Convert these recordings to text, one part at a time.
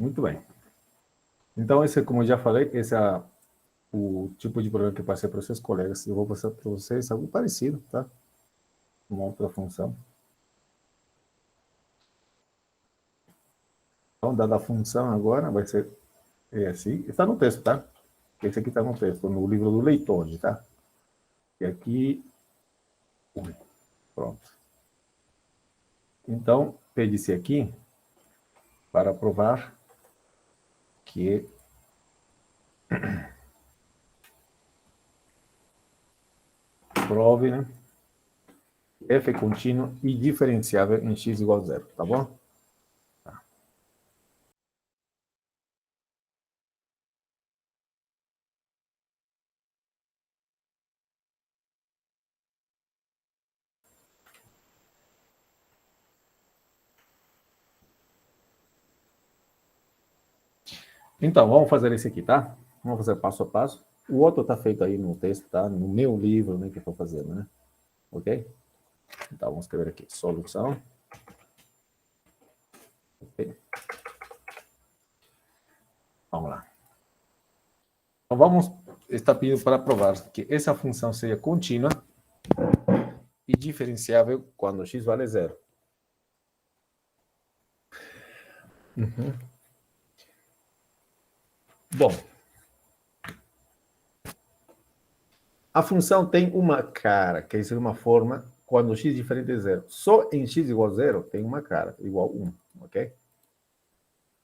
Muito bem. Então, esse, como eu já falei, esse é o tipo de problema que eu passei para os seus colegas. Eu vou passar para vocês algo parecido, tá? Uma outra função. Então, dada a função agora, vai ser assim. Está no texto, tá? Esse aqui está no texto, no livro do leitor, tá? E aqui, pronto. Então, pede-se aqui para provar que prove, né, f é contínuo e diferenciável em x igual a zero, tá bom? Tá. Então, vamos fazer esse aqui, tá? Vamos fazer passo a passo. O outro está feito aí no texto, tá? No meu livro, né, que eu estou fazendo, né? Ok? Então, vamos escrever aqui, solução. Ok. Vamos lá. Então, vamos estar pedindo para provar que essa função seja contínua e diferenciável quando x vale zero. Uhum. Bom, a função tem uma cara, quer dizer, uma forma, quando x é diferente de zero. Só em x igual a zero tem uma cara, igual a 1, ok?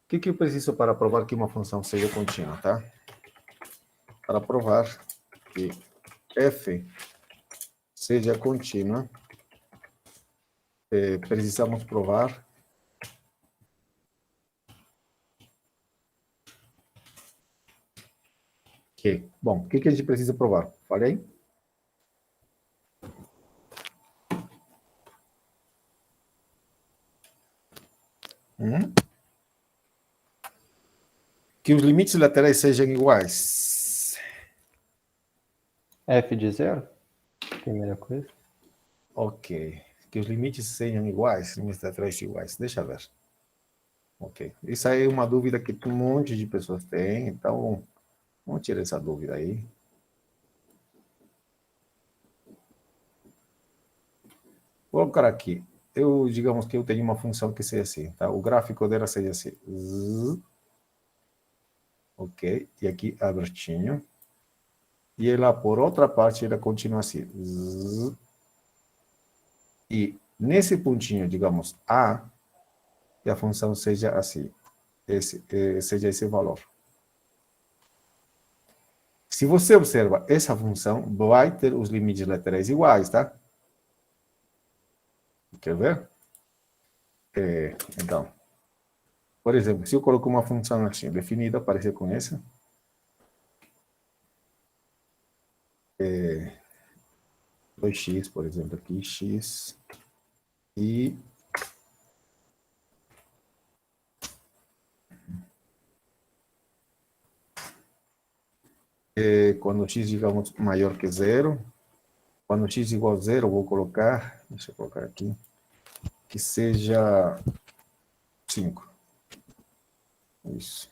O que eu preciso para provar que uma função seja contínua, tá? Para provar que f seja contínua, precisamos provar que... Bom, o que a gente precisa provar? Falei? Que os limites laterais sejam iguais. F de zero? Primeira coisa. Ok. Que os limites sejam iguais, limites laterais iguais. Deixa eu ver. Ok. Isso aí é uma dúvida que um monte de pessoas têm, então vamos tirar essa dúvida aí. Vou colocar aqui. Digamos que eu tenho uma função que seja assim, tá? O gráfico dela seja assim. Ok. E aqui abertinho. E ela, por outra parte, ela continua assim. E nesse pontinho, digamos, A, que a função seja assim. Seja esse valor. Se você observa essa função, vai ter os limites laterais iguais, tá? Quer ver? Então, por exemplo, se eu coloco uma função assim, definida, parecida com essa, 2x, por exemplo, aqui, x, e quando x, digamos, maior que zero, quando x igual a zero, vou colocar, deixa eu colocar aqui, que seja 5. Isso.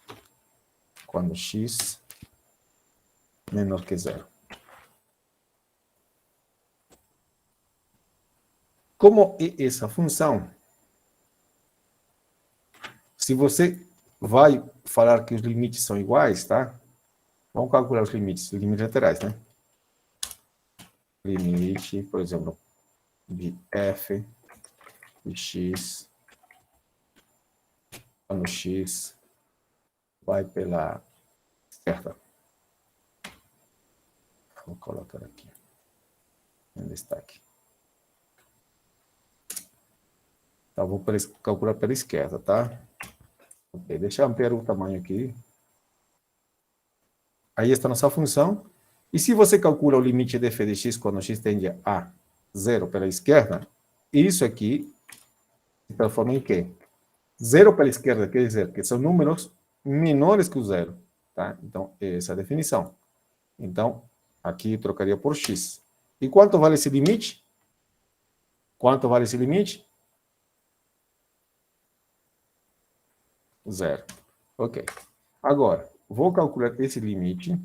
Quando x menor que zero. Como é essa função? Se você vai falar que os limites são iguais, tá? Vamos calcular os limites laterais, né? Limite, por exemplo, de f de x, quando x vai pela esquerda. Vou colocar aqui, em destaque. Então, vou calcular pela esquerda, tá? Ok, deixa eu ampliar o tamanho aqui. Aí está a nossa função. E se você calcula o limite de f de x quando x tende a zero pela esquerda, isso aqui se transforma em quê? Zero pela esquerda quer dizer que são números menores que o zero. Tá? Então, essa é a definição. Então, aqui trocaria por x. E quanto vale esse limite? Quanto vale esse limite? Zero. Ok. Agora, vou calcular esse limite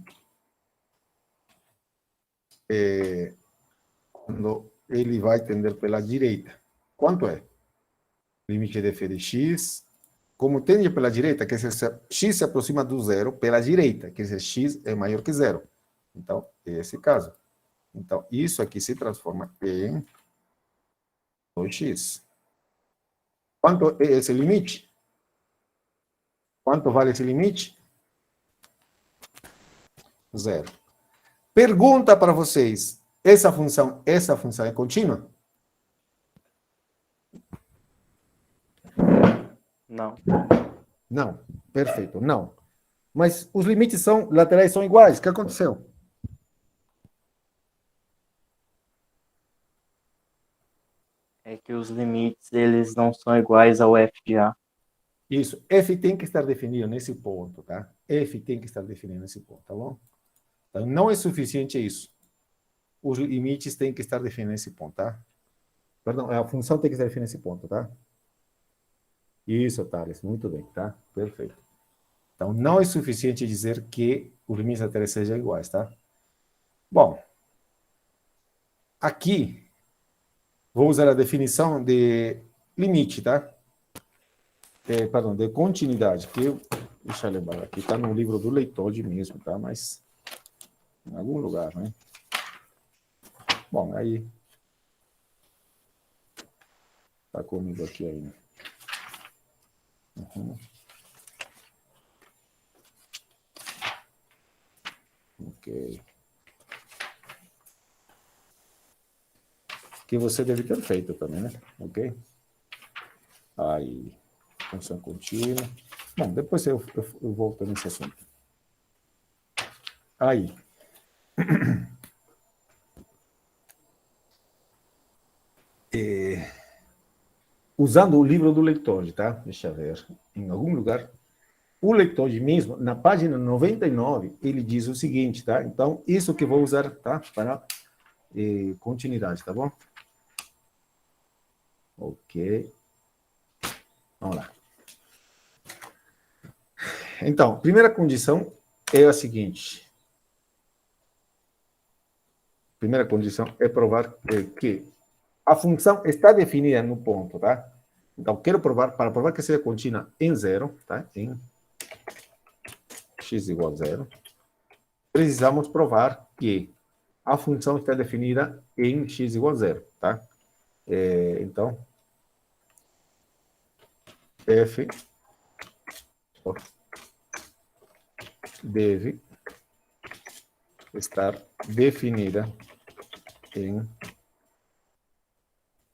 quando ele vai tender pela direita. Quanto é? Limite de f de x. Como tende pela direita, quer dizer, x se aproxima do zero pela direita, quer dizer, x é maior que zero. Então, é esse caso. Então, isso aqui se transforma em 2x. Quanto é esse limite? Quanto vale esse limite? Zero. Pergunta para vocês, essa função é contínua? Não. Não. Perfeito, não. Mas os limites laterais são iguais. O que aconteceu? É que os limites, eles não são iguais ao f de A. Isso. F tem que estar definido nesse ponto, tá? F tem que estar definido nesse ponto, tá bom? Então, não é suficiente isso. Os limites têm que estar definidos nesse ponto, tá? Perdão, a função tem que estar definida nesse ponto, tá? Isso, Thales, muito bem, tá? Perfeito. Então, não é suficiente dizer que os limites laterais sejam iguais, tá? Bom, aqui, vou usar a definição de limite, tá? Perdão, de continuidade, que eu, deixa eu lembrar aqui, tá no livro do leitor de mesmo, tá? Mas, em algum lugar, né? Bom, aí, tá comigo aqui ainda. Uhum. Ok. Que você deve ter feito também, né? Ok? Aí, função contínua. Bom, depois eu volto nesse assunto. Aí. Usando o livro do leitor, tá? Deixa eu ver. Em algum lugar. O leitor mesmo, na página 99, ele diz o seguinte, tá? Então, isso que eu vou usar, tá? Para continuidade, tá bom? Ok. Vamos lá. Então, primeira condição é a seguinte. Primeira condição é provar que a função está definida no ponto, tá? Então, quero provar, para provar que seja contínua em zero, tá? Em x igual a zero, precisamos provar que a função está definida em x igual a zero, tá? Então, f deve estar definida em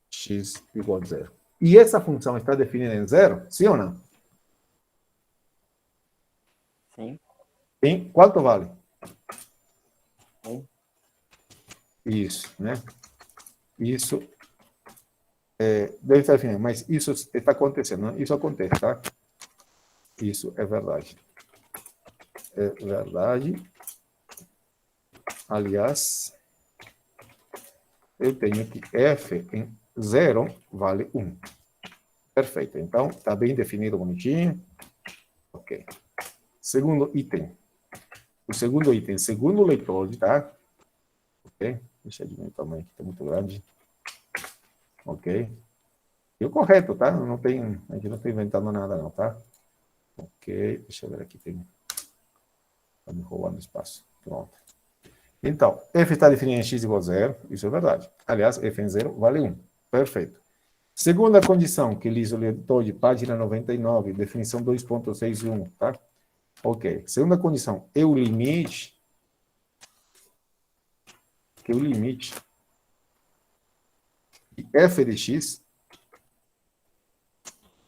x igual a zero. E essa função está definida em zero, sim ou não? Sim. Em quanto vale? 1. Isso, né? Isso deve estar definido, mas isso está acontecendo, né? Isso acontece, tá? Isso é verdade. É verdade. Aliás, eu tenho que f em 0 vale 1. Perfeito. Então, está bem definido, bonitinho. Ok. Segundo item. O segundo item, segundo o leitor, tá? Ok. Deixa eu diminuir o tamanho aqui, está muito grande. Ok. E o correto, tá? Não tem, a gente não está inventando nada, não, tá? Ok. Deixa eu ver aqui, tem. Está me roubando espaço. Pronto. Então, f está definido em x igual a 0, isso é verdade. Aliás, f em 0 vale 1. Perfeito. Segunda condição, que diz o leitor de página 99, definição 2.61, tá? Ok. Segunda condição, é o limite, de f de x,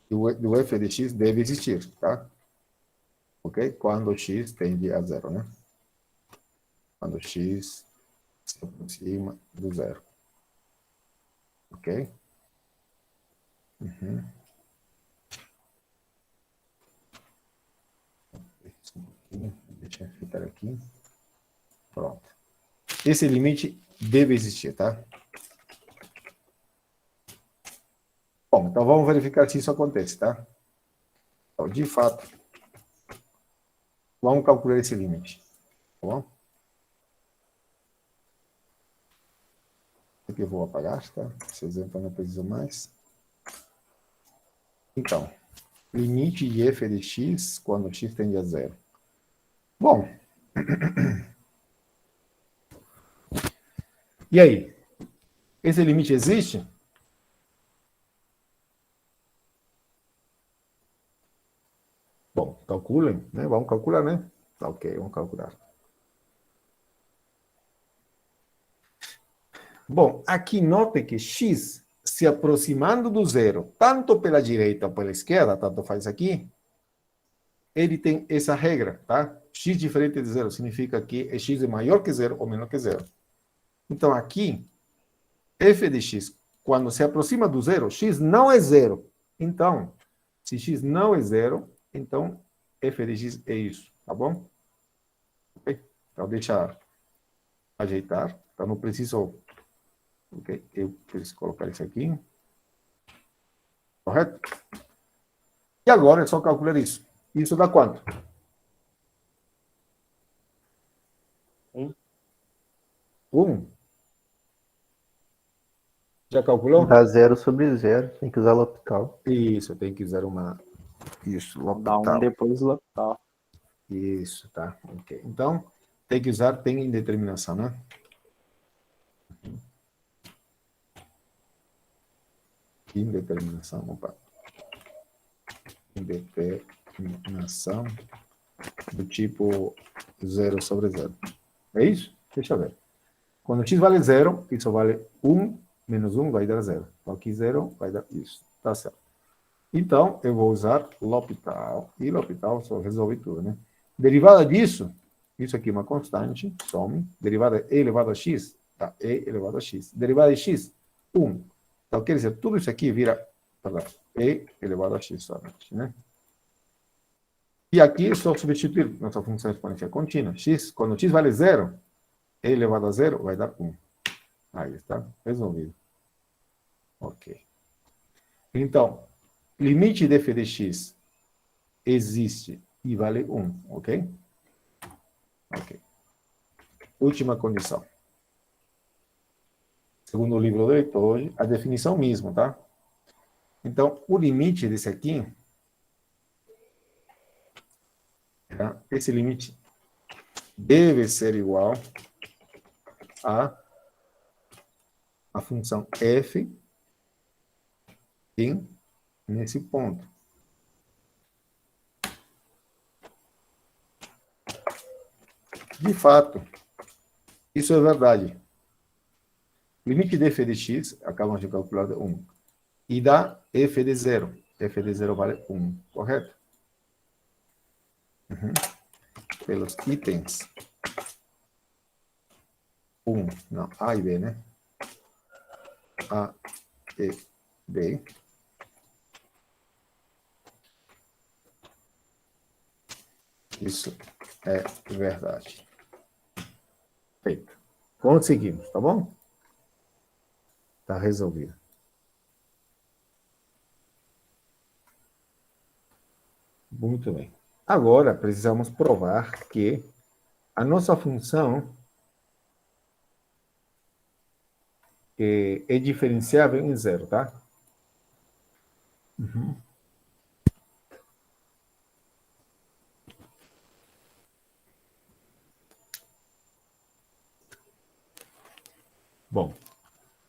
do f de x deve existir, tá? Ok? Quando x tende a 0, né? Quando x se aproxima do 0. Ok? Uhum. Deixa eu ficar aqui. Pronto. Esse limite deve existir, tá? Bom, então vamos verificar se isso acontece, tá? Então, de fato, Vamos calcular esse limite. Tá bom? Aqui eu vou apagar, tá? Esse exemplo eu não preciso mais. Então, limite de f de x quando x tende a zero. Bom, e aí? Esse limite existe? Bom, calculem, né? Vamos calcular, né? Tá ok, vamos calcular. Bom, aqui note que x se aproximando do zero, tanto pela direita ou pela esquerda, tanto faz aqui, ele tem essa regra, tá? X diferente de zero significa que x é maior que zero ou menor que zero. Então, aqui, f de x, quando se aproxima do zero, x não é zero. Então, se x não é zero, então f de x é isso, tá bom? Ok? Então, deixa eu ajeitar. Então, não preciso... Ok? Eu preciso colocar isso aqui. Correto? E agora é só calcular isso. Isso dá quanto? 1. Já calculou? Dá 0/0. Tem que usar L'Hopital. Isso, tem que usar uma... Isso, Dá um depois do L'Hopital. Isso, tá. Ok. Então, tem que usar, tem indeterminação, né? Indeterminação, opa. Indeterminação do tipo 0/0. É isso? Deixa eu ver. Quando x vale 0, isso vale 1, menos 1 vai dar 0. Então, aqui 0 vai dar isso. Tá certo. Então, eu vou usar L'Hopital. E L'Hopital só resolve tudo, né? Derivada disso, isso aqui é uma constante, some. Derivada e elevado a x, tá? E elevado a x. Derivada de x, 1. Então, quer dizer, tudo isso aqui vira, perdão, e elevado a x somente, né? E aqui é só substituir nossa função exponencial contínua. X, quando x vale 0, e elevado a 0 vai dar 1. Aí está, resolvido. Ok. Então, limite de f de x existe e vale 1, ok? Ok. Última condição. Segundo o livro do leitor, a definição mesmo, tá? Então, o limite desse aqui, tá? Esse limite deve ser igual a função f nesse ponto. De fato, isso é verdade. Limite de f de x, acabamos de calcular, 1. E dá f de 0. F de 0 vale 1, correto? Pelos itens 1, não, A e B, né? A e B. Isso é verdade. Feito. Conseguimos, tá bom? Tá resolvido. Muito bem. Agora, precisamos provar que a nossa função é diferenciável em zero, tá? Bom,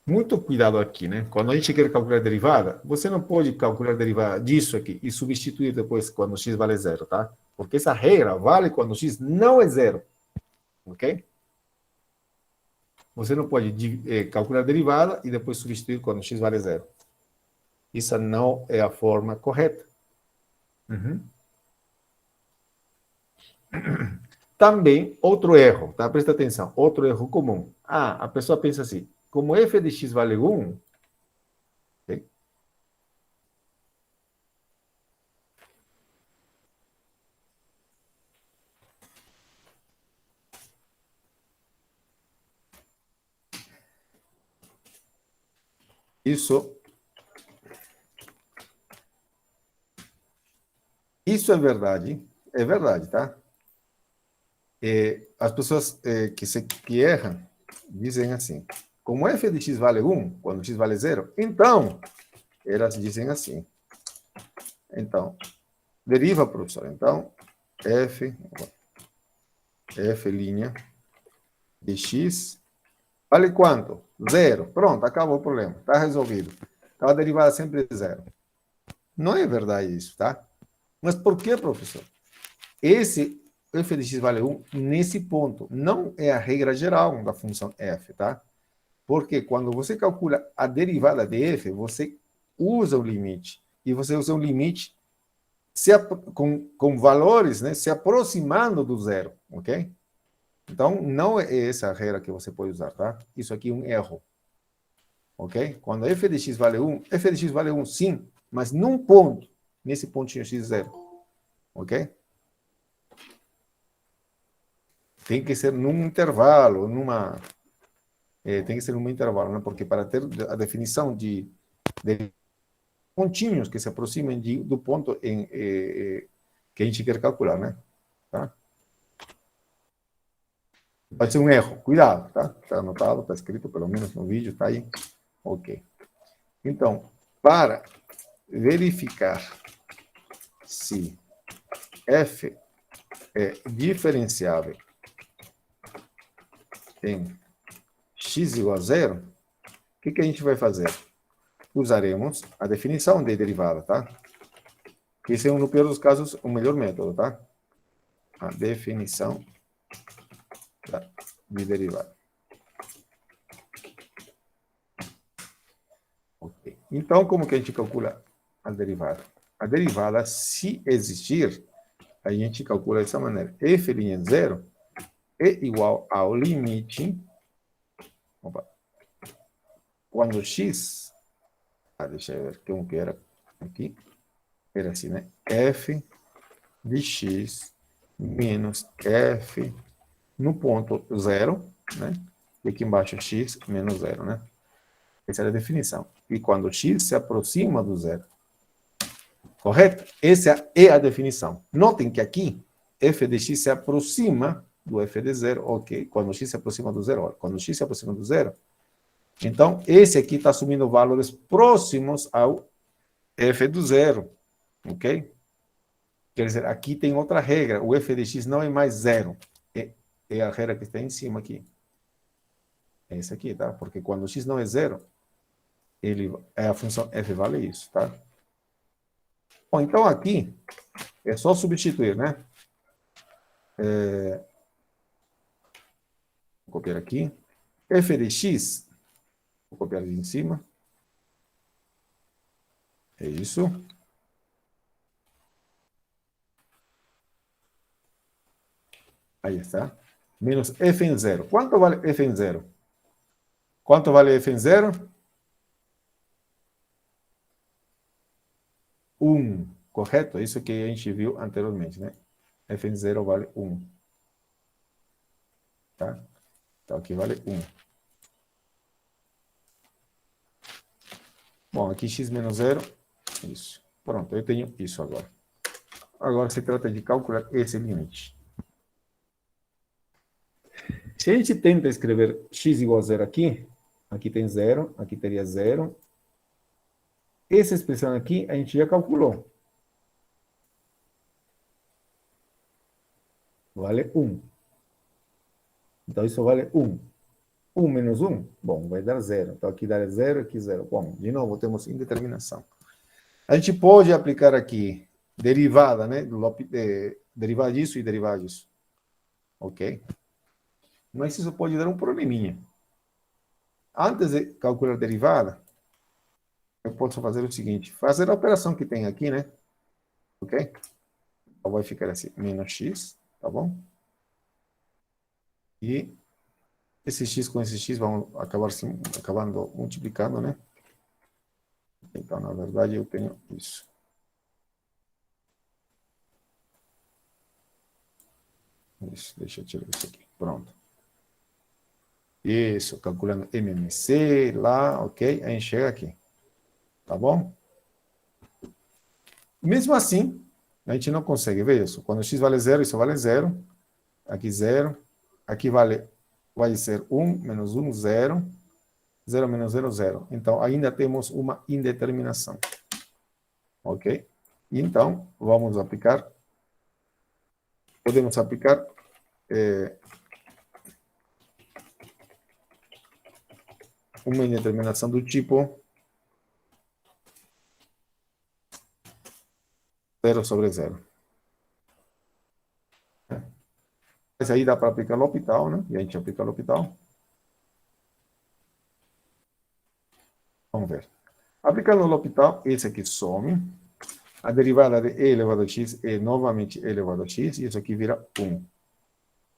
muito cuidado aqui, né? Quando a gente quer calcular a derivada, você não pode calcular a derivada disso aqui e substituir depois quando x vale 0, tá? Porque essa regra vale quando x não é 0, ok? Você não pode calcular a derivada e depois substituir quando x vale 0. Isso não é a forma correta. Também, outro erro, tá? Presta atenção, outro erro comum. Ah, a pessoa pensa assim, como f de x vale 1, okay? Isso é verdade, tá? as pessoas que erram dizem assim, como f de x vale 1, quando x vale 0, então, elas dizem assim. Então, deriva, professor. Então, f linha de x vale quanto? 0. Pronto, acabou o problema. Está resolvido. Então, a derivada sempre é 0. Não é verdade isso, tá? Mas por que, professor? Esse f de x vale 1 nesse ponto. Não é a regra geral da função f, tá? Porque quando você calcula a derivada de f, você usa o limite. E você usa um limite com valores, né, se aproximando do zero, ok? Então, não é essa a regra que você pode usar, tá? Isso aqui é um erro, ok? Quando f de x vale 1, f de x vale 1 sim, mas num ponto, nesse pontinho x0, ok? Tem que ser num intervalo, tem que ser num intervalo, né? Porque para ter a definição de pontinhos que se aproximem do ponto que a gente quer calcular, né? Tá? Pode ser um erro, cuidado, tá? Está anotado, está escrito, pelo menos no vídeo, tá aí. Ok. Então, para verificar se f é diferenciável em x igual a zero, o que a gente vai fazer? Usaremos a definição de derivada, tá? Esse é, no pior dos casos, o melhor método, tá? A definição de derivada. Ok. Então, como que a gente calcula a derivada? A derivada, se existir, a gente calcula dessa maneira. F' de zero é igual ao limite, quando x, deixa eu ver como que era aqui, era assim, né? F de x menos f no ponto zero, né? E aqui embaixo x menos zero, né? Essa é a definição. E quando x se aproxima do zero. Correto? Essa é a definição. Notem que aqui, f de x se aproxima do f de zero, ok? Quando x se aproxima do zero, quando x se aproxima do zero, então, esse aqui está assumindo valores próximos ao f do zero, ok? Quer dizer, aqui tem outra regra, o f de x não é mais zero, é a regra que está em cima aqui. É essa aqui, tá? Porque quando x não é zero, a função f vale isso, tá? Bom, então aqui, é só substituir, né? Vou copiar aqui. F de x, vou copiar ali em cima. É isso. Aí está. Menos f em zero. Quanto vale f em zero? Quanto vale f em zero? 1. Correto? Isso que a gente viu anteriormente, né? F em zero vale 1. Tá? Então aqui vale 1. Bom, aqui x menos zero. Isso. Pronto, eu tenho isso agora. Agora se trata de calcular esse limite. Se a gente tenta escrever x igual a zero aqui tem zero, aqui teria zero. Essa expressão aqui a gente já calculou. Vale 1. Então isso vale 1. 1 menos 1, bom, vai dar 0. Então aqui dá 0, aqui 0. Bom, de novo, temos indeterminação. A gente pode aplicar aqui derivada, né? Derivada disso e derivada disso. Ok? Mas isso pode dar um probleminha. Antes de calcular a derivada, eu posso fazer o seguinte. Fazer a operação que tem aqui, né? Ok? Então vai ficar assim, menos x, tá bom? E esse x com esse x vão acabar acabando multiplicando, né? Então, na verdade, eu tenho isso. Isso, deixa eu tirar isso aqui. Pronto. Isso, calculando MMC, lá, ok? Aí chega aqui. Tá bom? Mesmo assim, a gente não consegue ver isso. Quando x vale 0, isso vale 0. Aqui 0. Aqui vai ser 1 menos 1, 0. 0 menos 0, 0. Então, ainda temos uma indeterminação. Ok? Então, vamos aplicar. Podemos aplicar uma indeterminação do tipo 0 sobre 0. Mas aí dá para aplicar no L'Hopital, né? E a gente aplica no L'Hopital. Vamos ver. Aplicando no L'Hopital, esse aqui some. A derivada de e elevado a x é novamente e elevado a x. E isso aqui vira 1.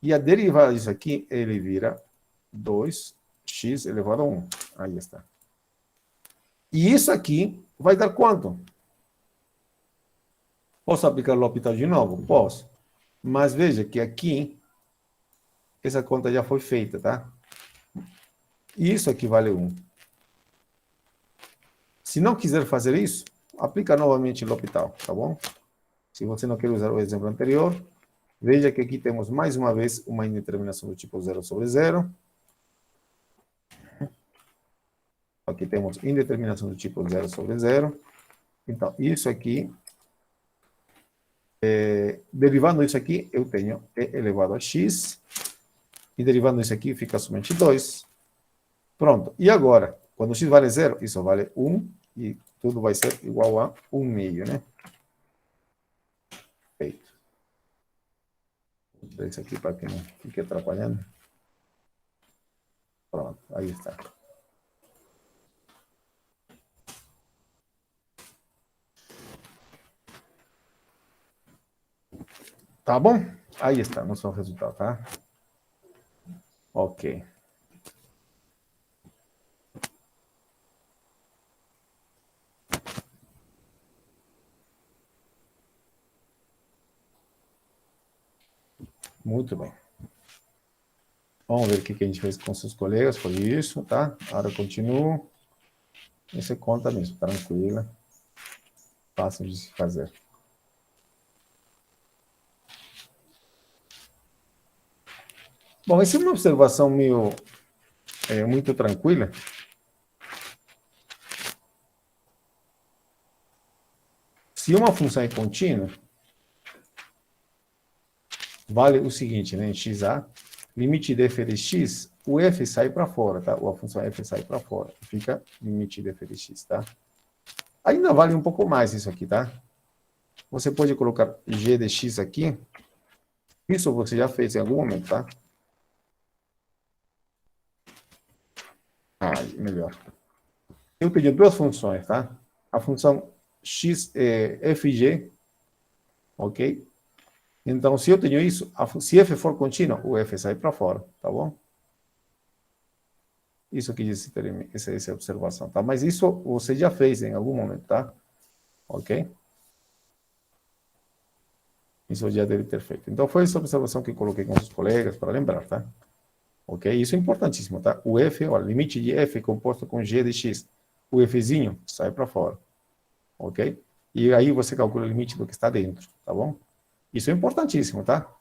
E a derivada disso aqui, ele vira 2x elevado a 1. Aí está. E isso aqui vai dar quanto? Posso aplicar o L'Hopital de novo? Posso. Mas veja que aqui, essa conta já foi feita, tá? E isso aqui vale 1. Se não quiser fazer isso, aplica novamente o L'Hopital, tá bom? Se você não quer usar o exemplo anterior, veja que aqui temos mais uma vez uma indeterminação do tipo 0 sobre 0. Aqui temos indeterminação do tipo 0 sobre 0. Então, isso aqui, derivando isso aqui, eu tenho e elevado a x. E derivando isso aqui, fica somente 2. Pronto. E agora, quando x vale 0, isso vale 1. E tudo vai ser igual a 1 meio, né? Feito. Vou tirar isso aqui para que não fique atrapalhando. Pronto, aí está. Tá bom? Aí está, nosso resultado, tá? Ok. Muito bem. Vamos ver o que a gente fez com seus colegas. Foi isso, tá? Agora eu continuo. E você conta mesmo, tranquila. Fácil de se fazer. Bom, essa é uma observação muito tranquila. Se uma função é contínua, vale o seguinte, né? Em xa, limite de f de x, o f sai para fora, tá? Ou a função f sai para fora. Fica limite de f de x, tá? Ainda vale um pouco mais isso aqui, tá? Você pode colocar g de x aqui. Isso você já fez em algum momento, tá? Ah, melhor. Eu tenho duas funções, tá? A função x é fg, ok? Então, se eu tenho isso, se f for contínuo, o f sai para fora, tá bom? Isso que diz essa observação, tá? Mas isso você já fez em algum momento, tá? Ok? Isso eu já deve ter feito. Então, foi essa observação que coloquei com os colegas para lembrar, tá? Ok? Isso é importantíssimo, tá? O f, o limite de f é composto com g de x. O fzinho sai para fora. Ok? E aí você calcula o limite do que está dentro, tá bom? Isso é importantíssimo, tá?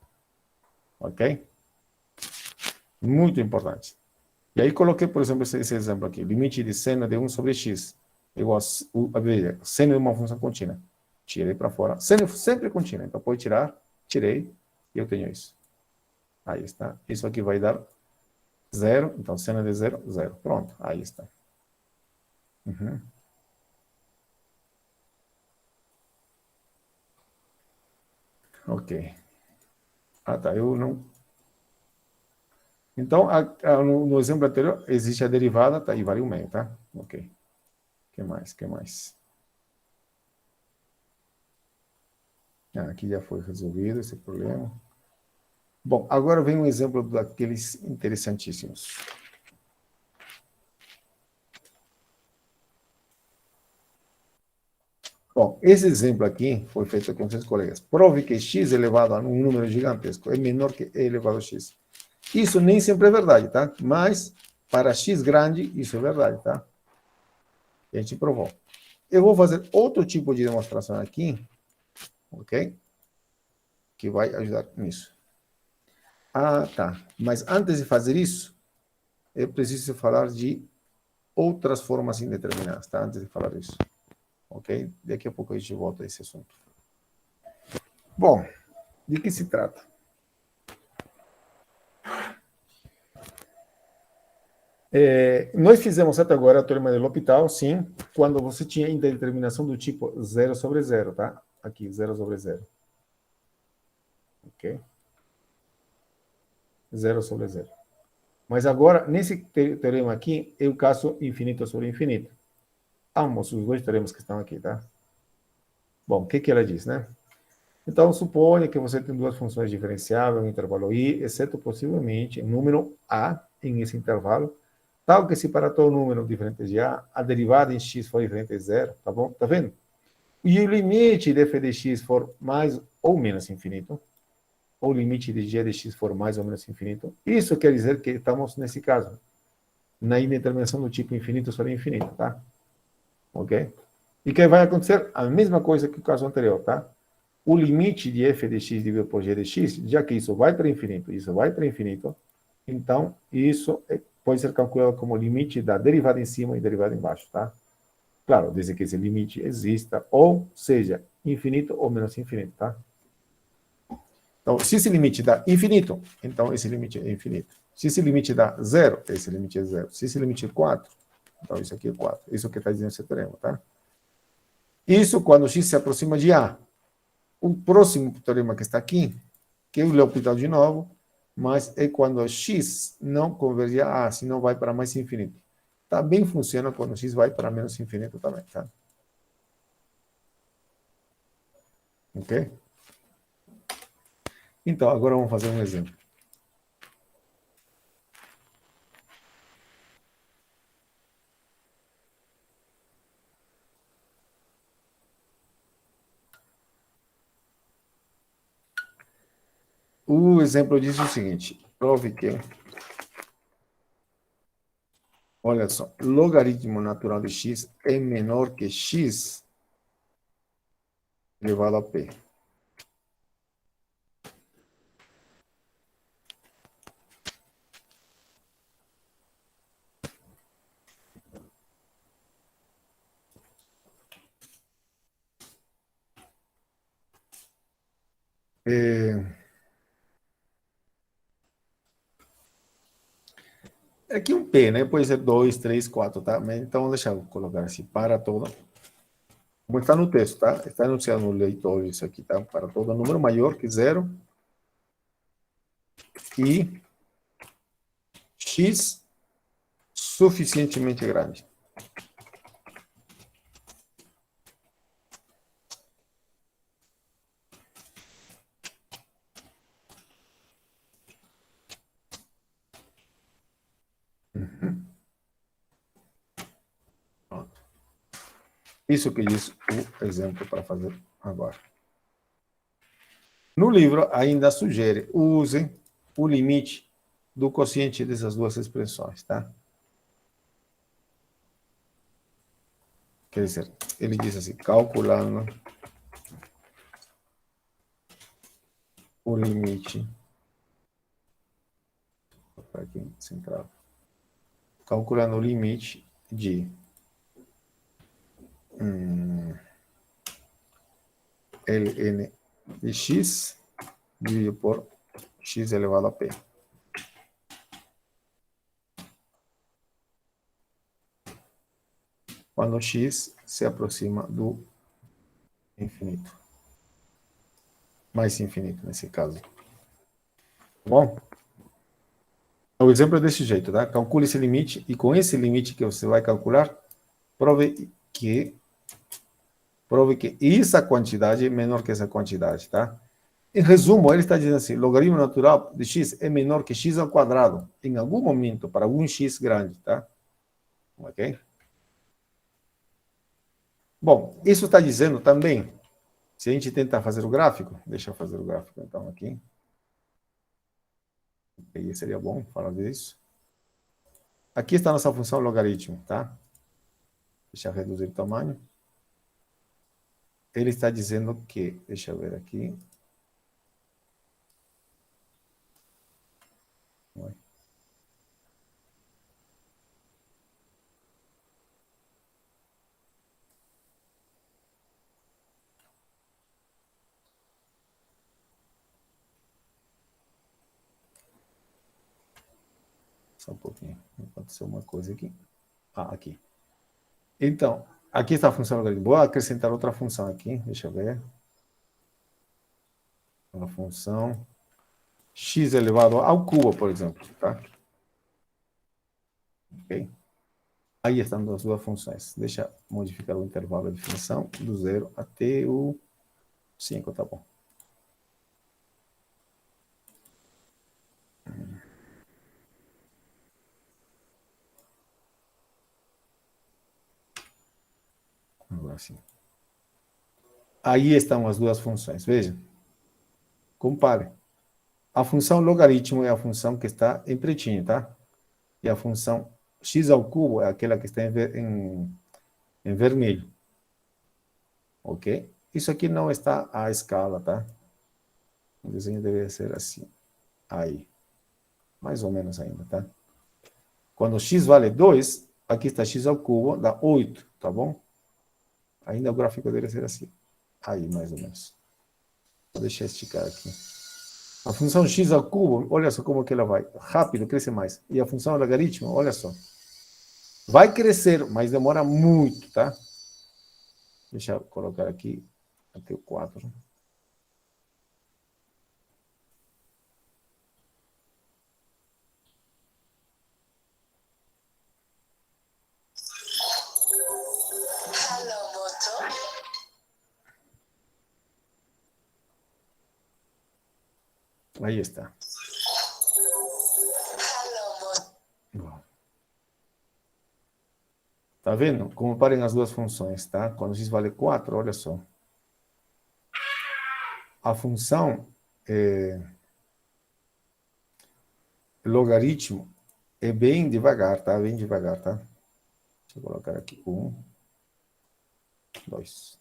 Ok? Muito importante. E aí coloquei, por exemplo, esse exemplo aqui. Limite de seno de 1 sobre x. Igual a seno de uma função contínua. Tirei para fora. Seno sempre contínua. Então, pode tirar. Tirei. E eu tenho isso. Aí está. Isso aqui vai dar 0. Então, seno de 0, 0. Pronto. Aí está. Uhum. Ok. Ah, tá. Eu não... Então, no exemplo anterior, existe a derivada, tá? E vale 1 meio, tá? Ok. O que mais? Que mais? Aqui já foi resolvido esse problema. Bom, agora vem um exemplo daqueles interessantíssimos. Bom, esse exemplo aqui foi feito com seus colegas. Prove que x elevado a um número gigantesco é menor que e elevado a x. Isso nem sempre é verdade, tá? Mas, para x grande, isso é verdade, tá? E a gente provou. Eu vou fazer outro tipo de demonstração aqui, ok? Que vai ajudar nisso. Ah, tá. Mas antes de fazer isso, eu preciso falar de outras formas indeterminadas, tá? Antes de falar isso. Ok? Daqui a pouco a gente volta a esse assunto. Bom, de que se trata? Nós fizemos até agora o teorema de L'Hopital, sim, quando você tinha indeterminação do tipo 0 sobre 0, tá? Aqui, 0 sobre 0. Ok? 0 sobre 0. Mas agora, nesse teorema aqui, é o caso infinito sobre infinito. Ambos os dois teoremas que estão aqui, tá? Bom, o que ela diz, né? Então, suponha que você tem duas funções diferenciáveis, um intervalo i, exceto possivelmente um número a em esse intervalo, tal que se para todo número diferente de a derivada em x for diferente de zero, tá bom? Tá vendo? E o limite de f de x for mais ou menos infinito, ou o limite de g de x for mais ou menos infinito, isso quer dizer que estamos nesse caso, na indeterminação do tipo infinito sobre infinito, tá? Ok? E que vai acontecer a mesma coisa que o caso anterior, tá? O limite de f de x dividido por g de x, já que isso vai para infinito, isso vai para infinito, então isso pode ser calculado como limite da derivada em cima e derivada embaixo, tá? Claro, desde que esse limite exista, ou seja, infinito ou menos infinito, tá? Então, se esse limite dá infinito, então esse limite é infinito. Se esse limite dá zero, esse limite é zero. Se esse limite é 4, então isso aqui é 4. Isso é o que está dizendo esse teorema, tá? Isso quando x se aproxima de A. O próximo teorema que está aqui, que eu L'Hopital de novo, mas é quando x não converge a A, senão vai para mais infinito. Também funciona quando x vai para menos infinito também, tá? Ok? Então, agora vamos fazer um exemplo. O exemplo diz o seguinte: prove que, olha só, logaritmo natural de x é menor que x elevado a p. Aqui um p, né? Pode ser 2, 3, 4, tá? Então, deixa eu colocar assim, para todo. Como está no texto, tá? Está anunciado no leitor isso aqui, tá? Para todo número maior que zero e x suficientemente grande. Pronto. Isso que diz o exemplo para fazer agora. No livro, ainda sugere, use o limite do quociente dessas duas expressões, tá? Quer dizer, ele diz assim, calculando o limite, aqui, central, calculando o limite de ln de x dividido por x elevado a p. Quando x se aproxima do infinito. Mais infinito, nesse caso. Tá bom? O exemplo é desse jeito, tá? Calcule esse limite e com esse limite que você vai calcular, prove que essa quantidade é menor que essa quantidade, tá? Em resumo, ele está dizendo assim, logaritmo natural de x é menor que x ao quadrado, em algum momento, para algum x grande, tá? Ok? Bom, isso está dizendo também, se a gente tentar fazer o gráfico, deixa eu fazer o gráfico então aqui. Aí seria bom falar disso. Aqui está a nossa função logaritmo, tá? Deixa eu reduzir o tamanho. Ele está dizendo que, deixa eu ver aqui. Só um pouquinho. Aconteceu uma coisa aqui. Ah, aqui. Então, aqui está a função logarítmica. Vou acrescentar outra função aqui. Deixa eu ver. Uma função x elevado ao cubo, por exemplo. Tá? Ok? Aí estão as duas funções. Deixa eu modificar o intervalo de definição do 0 até o 5, tá bom. Agora sim. Aí estão as duas funções. Veja. Compare. A função logaritmo é a função que está em pretinho, tá? E a função x ao cubo é aquela que está em vermelho. Ok? Isso aqui não está à escala, tá? O desenho deveria ser assim. Aí. Mais ou menos ainda, tá? Quando x vale 2, aqui está x ao cubo, dá 8, tá bom? Ainda o gráfico deveria ser assim. Aí, mais ou menos. Vou deixar esticar aqui. A função x ao cubo, olha só como que ela vai. Rápido, cresce mais. E a função logaritmo, olha só. Vai crescer, mas demora muito, tá? Deixa eu colocar aqui até o 4. Aí está. Tá vendo? Comparem as duas funções, tá? Quando x vale 4, olha só. A função logaritmo é bem devagar, tá? Bem devagar, tá? Deixa eu colocar aqui 1, 2.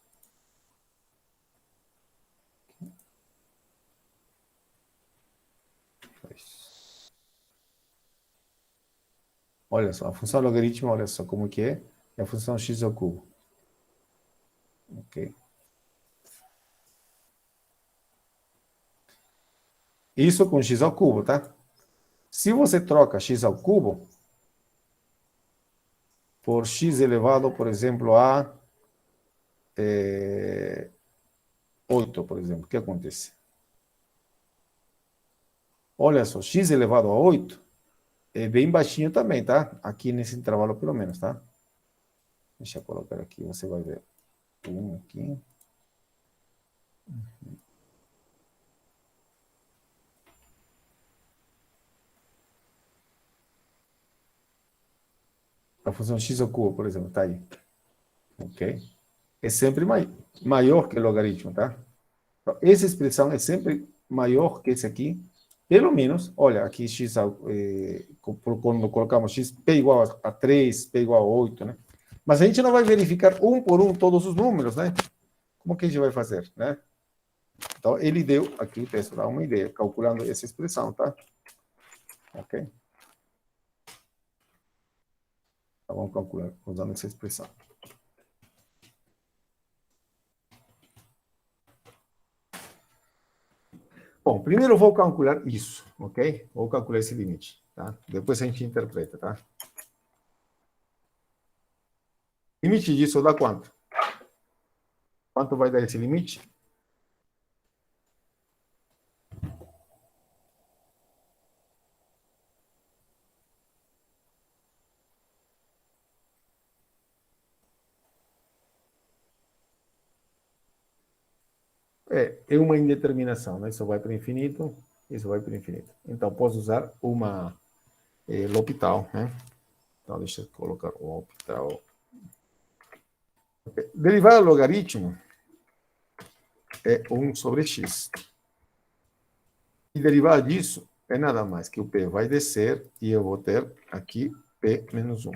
Olha só, a função logaritmo, olha só como que é. É a função x ao cubo. Ok? Isso com x ao cubo, tá? Se você troca x ao cubo por x elevado, por exemplo, a 8, por exemplo, o que acontece? Olha só, x elevado a 8 é bem baixinho também, tá? Aqui nesse intervalo, pelo menos, tá? Deixa eu colocar aqui, você vai ver. 1 aqui. A função x ao cubo, por exemplo, tá aí. Ok? É sempre maior que o logaritmo, tá? Então, essa expressão é sempre maior que esse aqui. Pelo menos, olha, aqui x, quando colocamos x, p igual a 3, p igual a 8, né? Mas a gente não vai verificar um por um todos os números, né? Como que a gente vai fazer, né? Então, ele deu, aqui o texto dá uma ideia, calculando essa expressão, tá? Ok? Então, vamos calcular usando essa expressão. Bom, primeiro eu vou calcular isso, ok? Vou calcular esse limite, tá? Depois a gente interpreta, tá? Limite disso dá quanto? Quanto vai dar esse limite? É uma indeterminação, né? Isso vai para o infinito, isso vai para o infinito. Então, posso usar uma L'Hopital, né? Então, deixa eu colocar o L'Hopital. Okay. Derivada do logaritmo é 1 sobre x. E derivada disso é nada mais que o p vai descer e eu vou ter aqui p menos 1.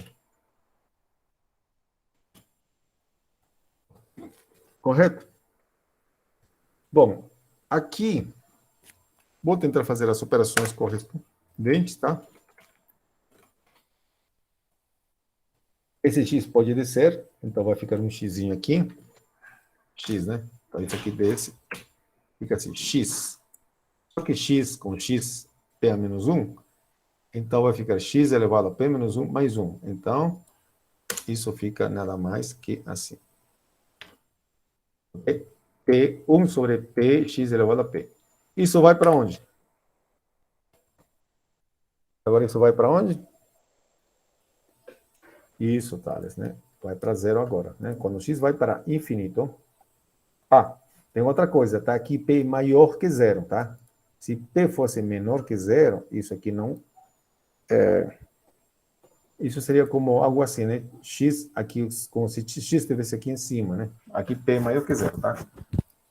Correto? Bom, aqui vou tentar fazer as operações correspondentes, tá? Esse x pode descer, então vai ficar um xzinho aqui. X, né? Então isso aqui desce, fica assim, x. Só que x com x, p a menos 1, Então, vai ficar x elevado a p menos 1 mais 1. Então, isso fica nada mais que assim. P, 1 sobre p, x elevado a p. Isso vai para onde? Agora, isso vai para onde? Isso, Thales, né? Vai para zero agora, né? Quando x vai para infinito. Ah, tem outra coisa, tá? Aqui p maior que zero, tá? Se p fosse menor que zero, isso aqui não... Isso seria como algo assim, né? X aqui, como se x estivesse aqui em cima, né? Aqui p é maior que zero, tá?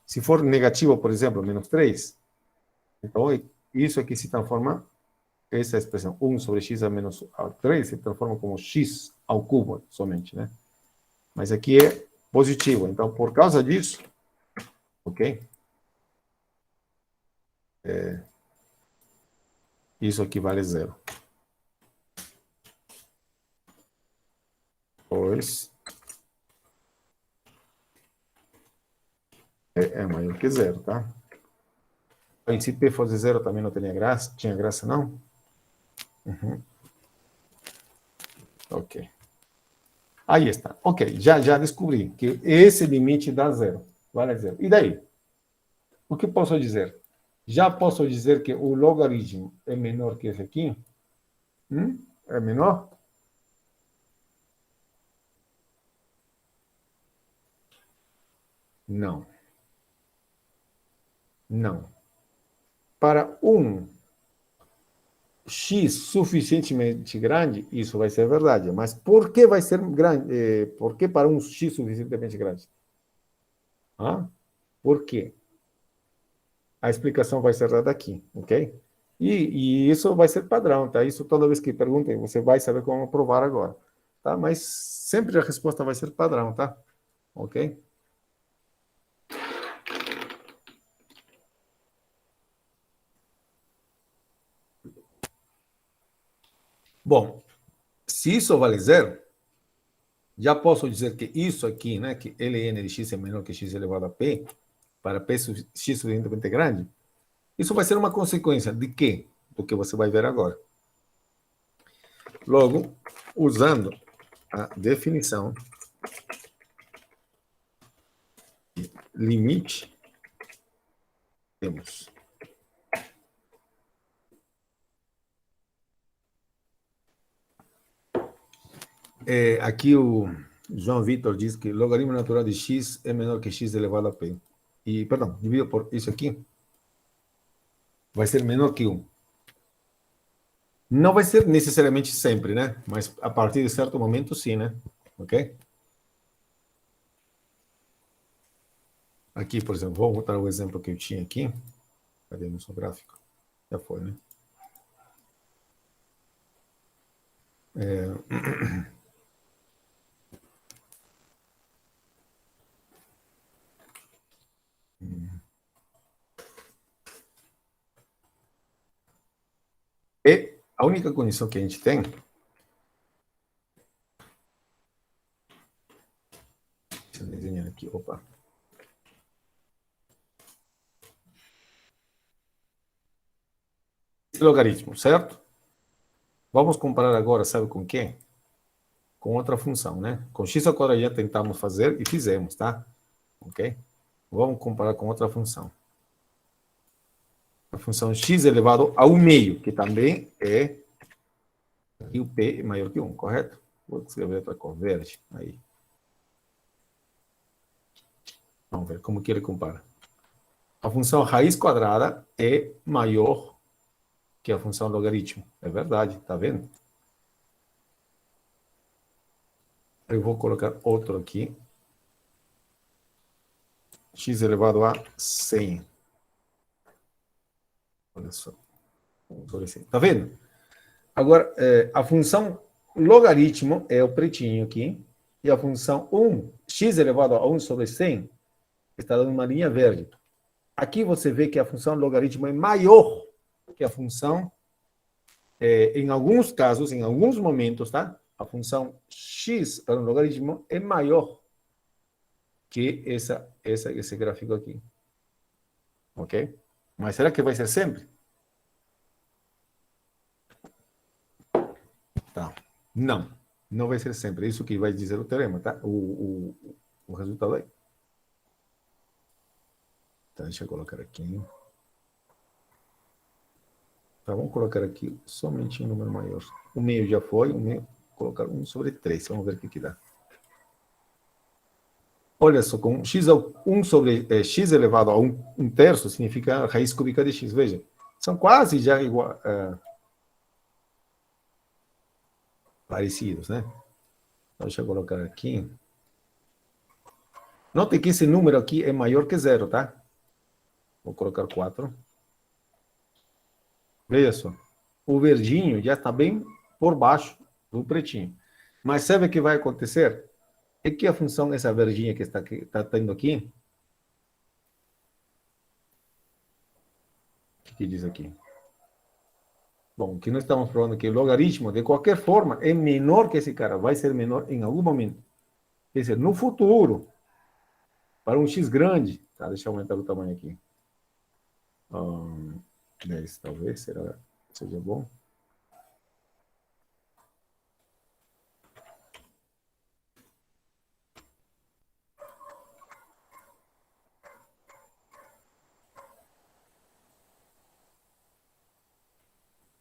Se for negativo, por exemplo, menos 3, então isso aqui se transforma, essa expressão 1 sobre x a menos 3 se transforma como x ao cubo somente, né? Mas aqui é positivo, então por causa disso, ok? Isso aqui vale zero. Pois é maior que zero, tá? E se p fosse zero também não tinha graça, não? Uhum. Ok. Aí está. Ok, já descobri que esse limite dá zero. Vale zero. E daí? O que posso dizer? Já posso dizer que o logaritmo é menor que esse aqui? É menor? Não. Não. Para um x suficientemente grande, isso vai ser verdade. Mas por que vai ser grande? Por que para um x suficientemente grande? Ah? Por quê? A explicação vai ser dada aqui, ok? E isso vai ser padrão, tá? Isso toda vez que perguntem, você vai saber como provar agora, tá? Mas sempre a resposta vai ser padrão, tá? Ok? Bom, se isso vale zero, já posso dizer que isso aqui, né, que ln de x é menor que x elevado a p, para p x suficientemente grande, isso vai ser uma consequência de quê? Do que você vai ver agora. Logo, usando a definição de limite, temos aqui o João Vitor diz que logaritmo natural de x é menor que x elevado a p. E, perdão, dividido por isso aqui, vai ser menor que 1. Não vai ser necessariamente sempre, né? Mas a partir de certo momento, sim, né? Ok? Aqui, por exemplo, vou botar o exemplo que eu tinha aqui. Cadê o nosso gráfico? Já foi, né? E a única condição que a gente tem... Deixa eu desenhar aqui, opa. Esse logaritmo, certo? Vamos comparar agora, sabe com quem? Com outra função, né? Com x ao quadrado já tentamos fazer e fizemos, tá? Ok? Vamos comparar com outra função. A função x elevado ao meio, que também é... E o p é maior que 1, correto? Vou escrever outra cor, verde. Aí. Vamos ver como que ele compara. A função raiz quadrada é maior que a função logaritmo. É verdade, tá vendo? Eu vou colocar outro aqui. X elevado a 100. Olha só. Tá vendo? Agora, a função logaritmo é o pretinho aqui. E a função 1, x elevado a 1 sobre 100, está dando uma linha verde. Aqui você vê que a função logaritmo é maior que a função, em alguns casos, em alguns momentos, tá? A função x para um logaritmo é maior que esse gráfico aqui. Ok? Mas será que vai ser sempre? Tá. Não vai ser sempre. Isso que vai dizer o teorema, tá? O resultado aí. Tá, deixa eu colocar aqui. Tá, vamos colocar aqui somente um número maior. O meio já foi, o meio, colocar 1 sobre 3. Vamos ver o que dá. Olha só, com x, 1 sobre x elevado a 1 terço significa raiz cúbica de x. Veja, são quase já igual, parecidos, né? Então, deixa eu colocar aqui. Note que esse número aqui é maior que 0, tá? Vou colocar 4. Veja só. O verdinho já está bem por baixo do pretinho. Mas sabe o que vai acontecer? É que a função, essa verdinha que está tendo aqui, o que diz aqui? Bom, o que nós estamos provando que o logaritmo, de qualquer forma, é menor que esse cara. Vai ser menor em algum momento. Quer dizer, no futuro, para um x grande, tá? Deixa eu aumentar o tamanho aqui. 10 talvez, seja bom.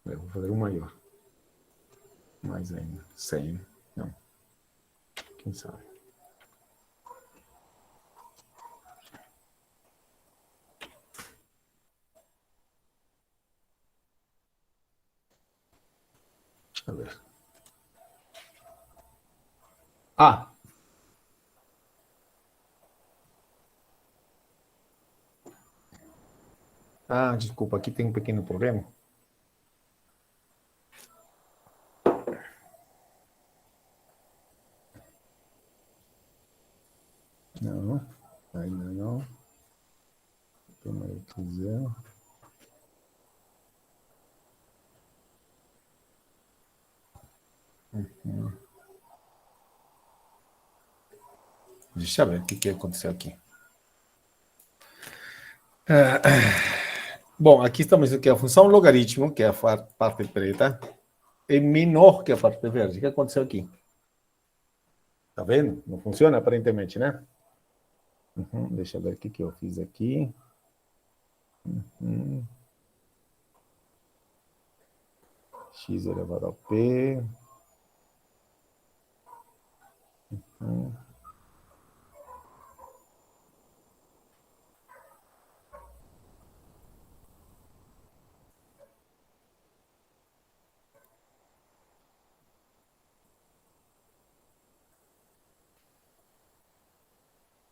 Eu vou fazer um maior. Mais ainda. 100. Não. Quem sabe? Deixa eu ver. Desculpa, aqui tem um pequeno problema. Não, ainda não. Toma aí, quiser. Deixa eu ver o que aconteceu aqui. Bom, aqui estamos aqui a função logaritmo, que é a parte preta, é menor que a parte verde. O que aconteceu aqui? Tá vendo? Não funciona aparentemente, né? Deixa eu ver o que eu fiz aqui. X elevado ao P.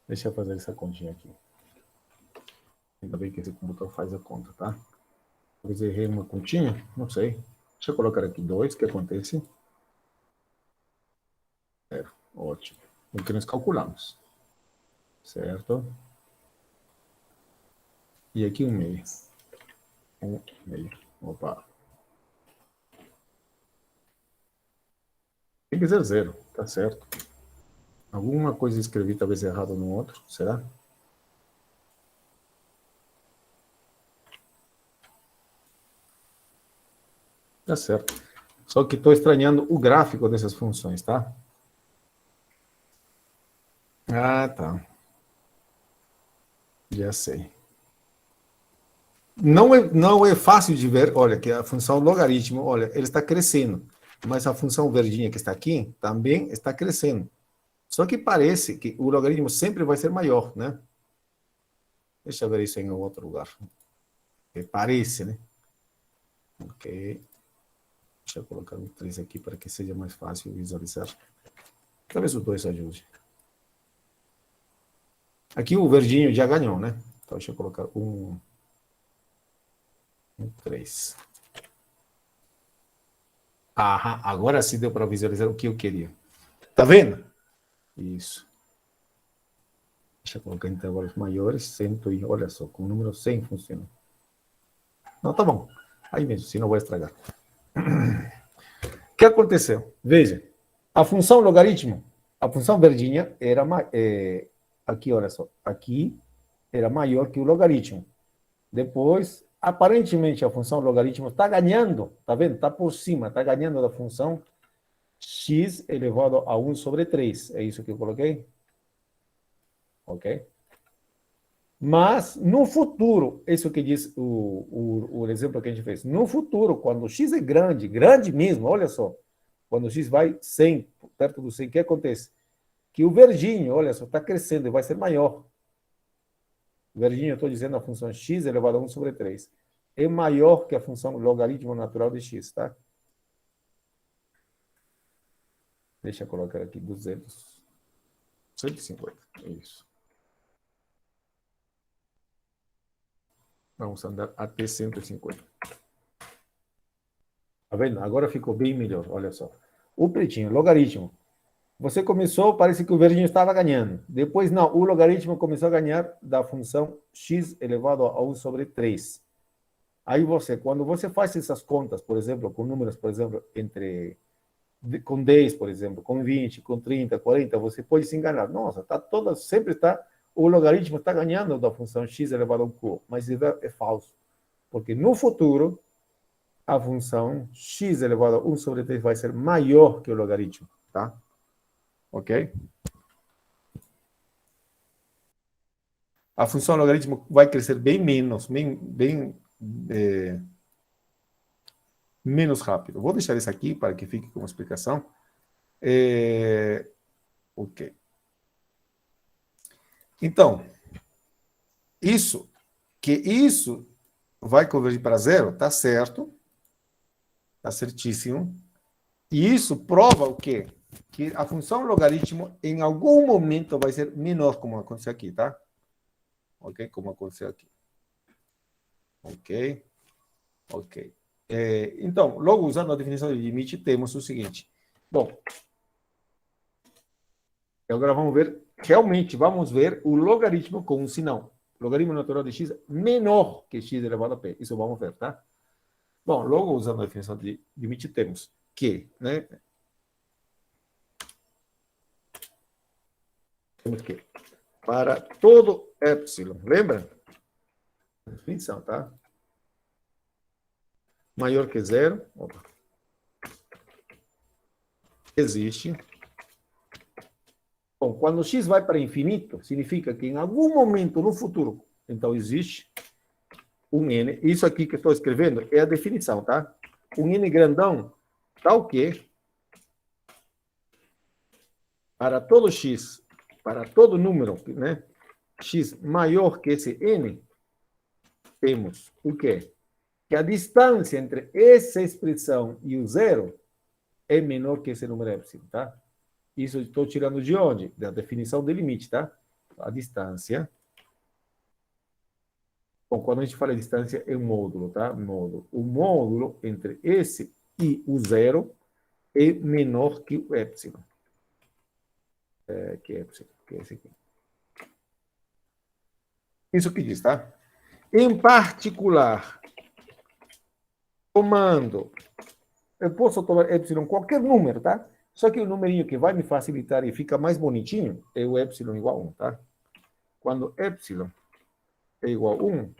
Deixa eu fazer essa continha aqui. Ainda bem que esse computador faz a conta, tá? Talvez errei uma continha, não sei. Deixa eu colocar aqui 2, o que acontece? 0, ótimo. O que nós calculamos. Certo? E aqui 1 meio. 1 meio. Opa. Tem que ser 0, tá certo. Alguma coisa escrevi talvez errado no outro, será? Tá certo. Só que estou estranhando o gráfico dessas funções, tá? Tá. Já sei. Não é fácil de ver, olha, que a função logaritmo, olha, ele está crescendo. Mas a função verdinha que está aqui também está crescendo. Só que parece que o logaritmo sempre vai ser maior, né? Deixa eu ver isso em outro lugar. Parece, né? Ok. Deixa eu colocar o 3 aqui para que seja mais fácil visualizar. Talvez o 2 ajude. Aqui o verdinho já ganhou, né? Então deixa eu colocar um 3. Agora sim deu para visualizar o que eu queria. Tá vendo? Isso. Deixa eu colocar intervalos maiores, 100 e olha só, com o número 100 funciona. Não, tá bom. Aí mesmo, senão vai estragar. O que aconteceu? Veja, a função logaritmo, a função verdinha era aqui, olha só, aqui era maior que o logaritmo. Depois, aparentemente, a função logaritmo está ganhando, tá vendo? Está por cima, está ganhando da função x elevado a 1 sobre 3. É isso que eu coloquei? Ok? Mas, no futuro, isso que diz o exemplo que a gente fez, no futuro, quando x é grande, grande mesmo, olha só, quando x vai 100, perto do 100, o que acontece? Que o verdinho, olha só, está crescendo e vai ser maior. O verdinho, eu estou dizendo a função x elevado a 1 sobre 3. É maior que a função logaritmo natural de x, tá? Deixa eu colocar aqui 200. 150, é isso. Vamos andar até 150. Tá vendo? Agora ficou bem melhor, olha só. O pretinho, logaritmo. Você começou, parece que o verdinho estava ganhando. Depois, não, o logaritmo começou a ganhar da função x elevado a 1 sobre 3. Aí você, quando você faz essas contas, por exemplo, com números, por exemplo, com 10, por exemplo, com 20, com 30, 40, você pode se enganar. Nossa, sempre está, o logaritmo está ganhando da função x elevado a 1 cubo. Mas é falso. Porque no futuro, a função x elevado a 1 sobre 3 vai ser maior que o logaritmo, tá? Ok? A função logaritmo vai crescer bem menos, menos rápido. Vou deixar isso aqui para que fique como explicação. Ok. Então, isso vai convergir para zero, tá certo, tá certíssimo. E isso prova o quê? Que a função logaritmo em algum momento vai ser menor, como aconteceu aqui, tá? Ok? Como aconteceu aqui. Ok? Ok. Então, logo usando a definição de limite, temos o seguinte. Bom, agora vamos ver o logaritmo com um sinal. Logaritmo natural de x menor que x elevado a p. Isso vamos ver, tá? Bom, logo usando a definição de limite, temos que, né? Temos que, para todo epsilon, lembra? Definição, tá? Maior que zero, existe. Bom, quando x vai para infinito, significa que em algum momento no futuro, então existe um n. Isso aqui que eu estou escrevendo é a definição, tá? Um n grandão, tal que, para todo x, para todo número, né? X maior que esse n, temos o quê? Que a distância entre essa expressão e o zero é menor que esse número epsilon, tá? Isso eu estou tirando de onde? Da definição de limite, tá? A distância. Bom, quando a gente fala de distância, é um módulo, tá? Módulo. O módulo entre esse e o zero é menor que o epsilon. Que é esse aqui. Isso que diz, tá? Em particular, tomando, eu posso tomar epsilon qualquer número, tá? Só que o numerinho que vai me facilitar e fica mais bonitinho é o epsilon igual a 1, tá? Quando epsilon é igual a 1,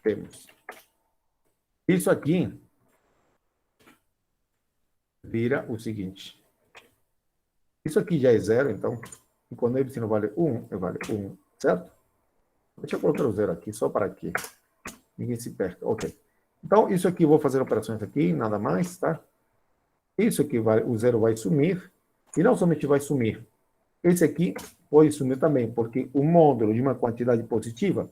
temos isso aqui vira o seguinte. Isso aqui já é zero, então, e quando epsilon vale 1, vale 1, certo? Deixa eu colocar o zero aqui, só para aqui. Ninguém se perca. Ok. Então, isso aqui, eu vou fazer operações aqui, nada mais, tá? Isso aqui, o zero vai sumir. E não somente vai sumir. Esse aqui pode sumir também, porque o módulo de uma quantidade positiva...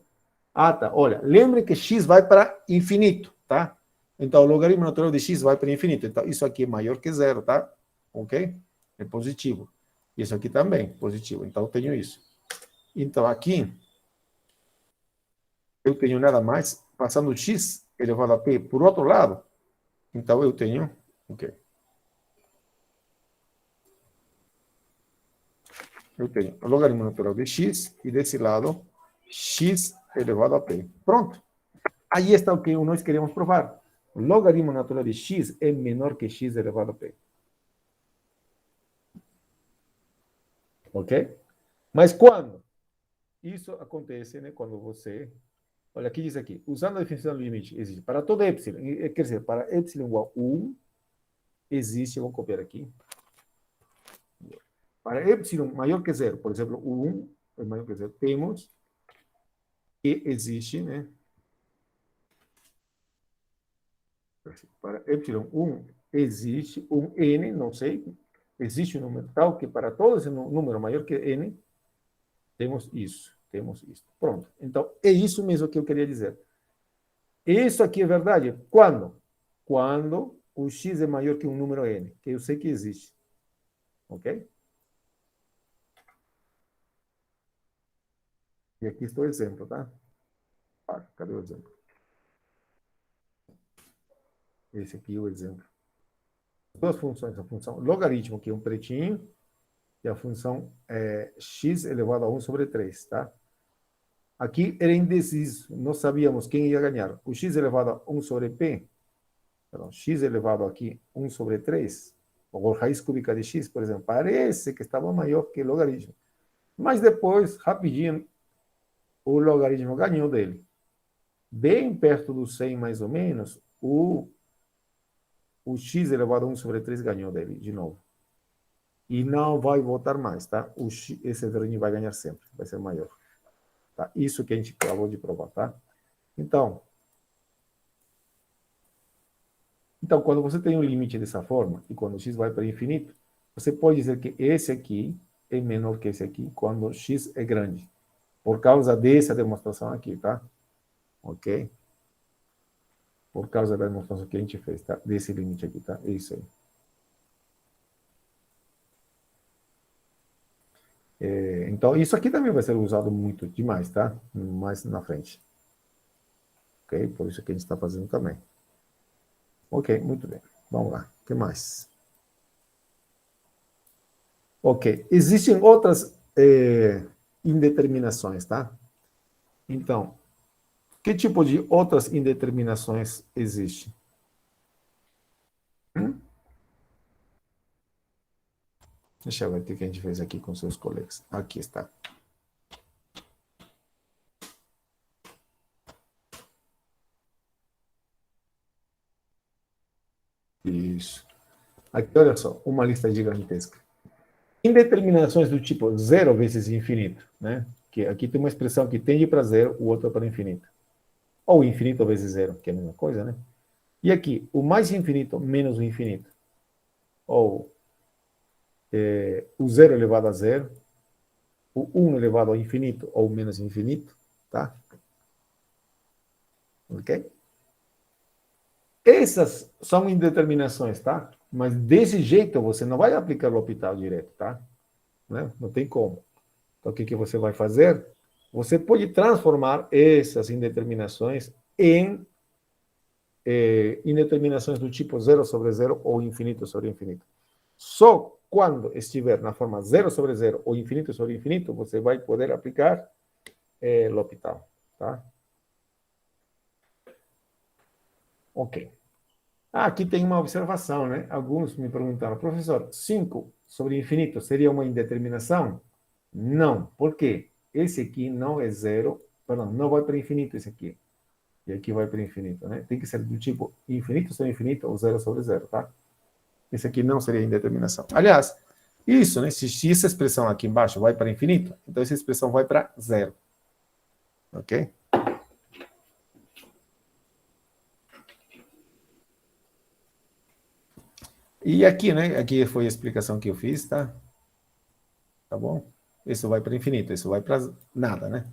Ah, tá. Olha, lembre que x vai para infinito, tá? Então, o logaritmo natural de x vai para infinito. Então, isso aqui é maior que zero, tá? Ok? É positivo. Isso aqui também, positivo. Então, eu tenho isso. Então, aqui, eu tenho nada mais, passando x elevado a p por outro lado, então eu tenho o quê? Eu tenho o logaritmo natural de x e desse lado, x elevado a p. Pronto. Aí está o que nós queremos provar. O logaritmo natural de x é menor que x elevado a p. Ok? Mas quando? Isso acontece, né, quando você... Olha, aqui diz aqui, usando a definição do limite, existe para todo epsilon, quer dizer, para epsilon igual a 1, existe, vamos copiar aqui. Para epsilon maior que zero, por exemplo, o 1 é maior que zero, temos que existe, né? Para epsilon 1 existe um n, não sei, existe um número tal que para todo esse número maior que n, temos isso, temos isso. Pronto. Então, é isso mesmo que eu queria dizer. Isso aqui é verdade. Quando? Quando o x é maior que um número n, que eu sei que existe. Ok? E aqui está o exemplo, tá? Ah, cadê o exemplo? Esse aqui é o exemplo. Duas funções. A função logaritmo, que é um pretinho, e a função x elevado a 1 sobre 3, tá? Aqui era indeciso. Não sabíamos quem ia ganhar. O x elevado a 1 sobre p, perdão, x elevado aqui 1 sobre 3, ou raiz cúbica de x, por exemplo, parece que estava maior que o logaritmo. Mas depois, rapidinho, o logaritmo ganhou dele. Bem perto do 100, mais ou menos, o x elevado a 1 sobre 3 ganhou dele, de novo. E não vai voltar mais, tá? Esse terreno vai ganhar sempre, vai ser maior. Tá? Isso que a gente acabou de provar, tá? Então, quando você tem um limite dessa forma, e quando x vai para infinito, você pode dizer que esse aqui é menor que esse aqui, quando x é grande. Por causa dessa demonstração aqui, tá? Ok? Por causa da demonstração que a gente fez, tá? Desse limite aqui, tá? É isso aí. Então, isso aqui também vai ser usado muito demais, tá? Mais na frente. Ok? Por isso que a gente está fazendo também. Ok, muito bem. Vamos lá. O que mais? Ok. Existem outras indeterminações, tá? Então, que tipo de outras indeterminações existe? Deixa eu ver o que a gente fez aqui com seus colegas. Aqui está. Isso. Aqui, olha só, uma lista gigantesca. Indeterminações do tipo zero vezes infinito, né? Que aqui tem uma expressão que tende para zero, o outro para infinito. Ou infinito vezes zero, que é a mesma coisa, né? E aqui, o mais infinito menos o infinito. Ou o zero elevado a zero, o 1 elevado ao infinito ou menos infinito, tá? Ok? Essas são indeterminações, tá? Mas desse jeito você não vai aplicar o L'Hopital direto, tá? Né? Não tem como. Então, o que você vai fazer? Você pode transformar essas indeterminações em indeterminações do tipo zero sobre zero ou infinito sobre infinito. Só quando estiver na forma zero sobre zero ou infinito sobre infinito, você vai poder aplicar L'Hopital, tá? Ok. Aqui tem uma observação, né? Alguns me perguntaram, professor, 5 sobre infinito seria uma indeterminação? Não. Por quê? Esse aqui não é zero, perdão, não vai para infinito esse aqui. E aqui vai para infinito, né? Tem que ser do tipo infinito sobre infinito ou zero sobre zero, tá? Esse aqui não seria indeterminação. Aliás, isso, né? Se essa expressão aqui embaixo vai para infinito, então essa expressão vai para zero. Ok? E aqui, né? Aqui foi a explicação que eu fiz, tá? Tá bom? Isso vai para infinito, isso vai para nada, né?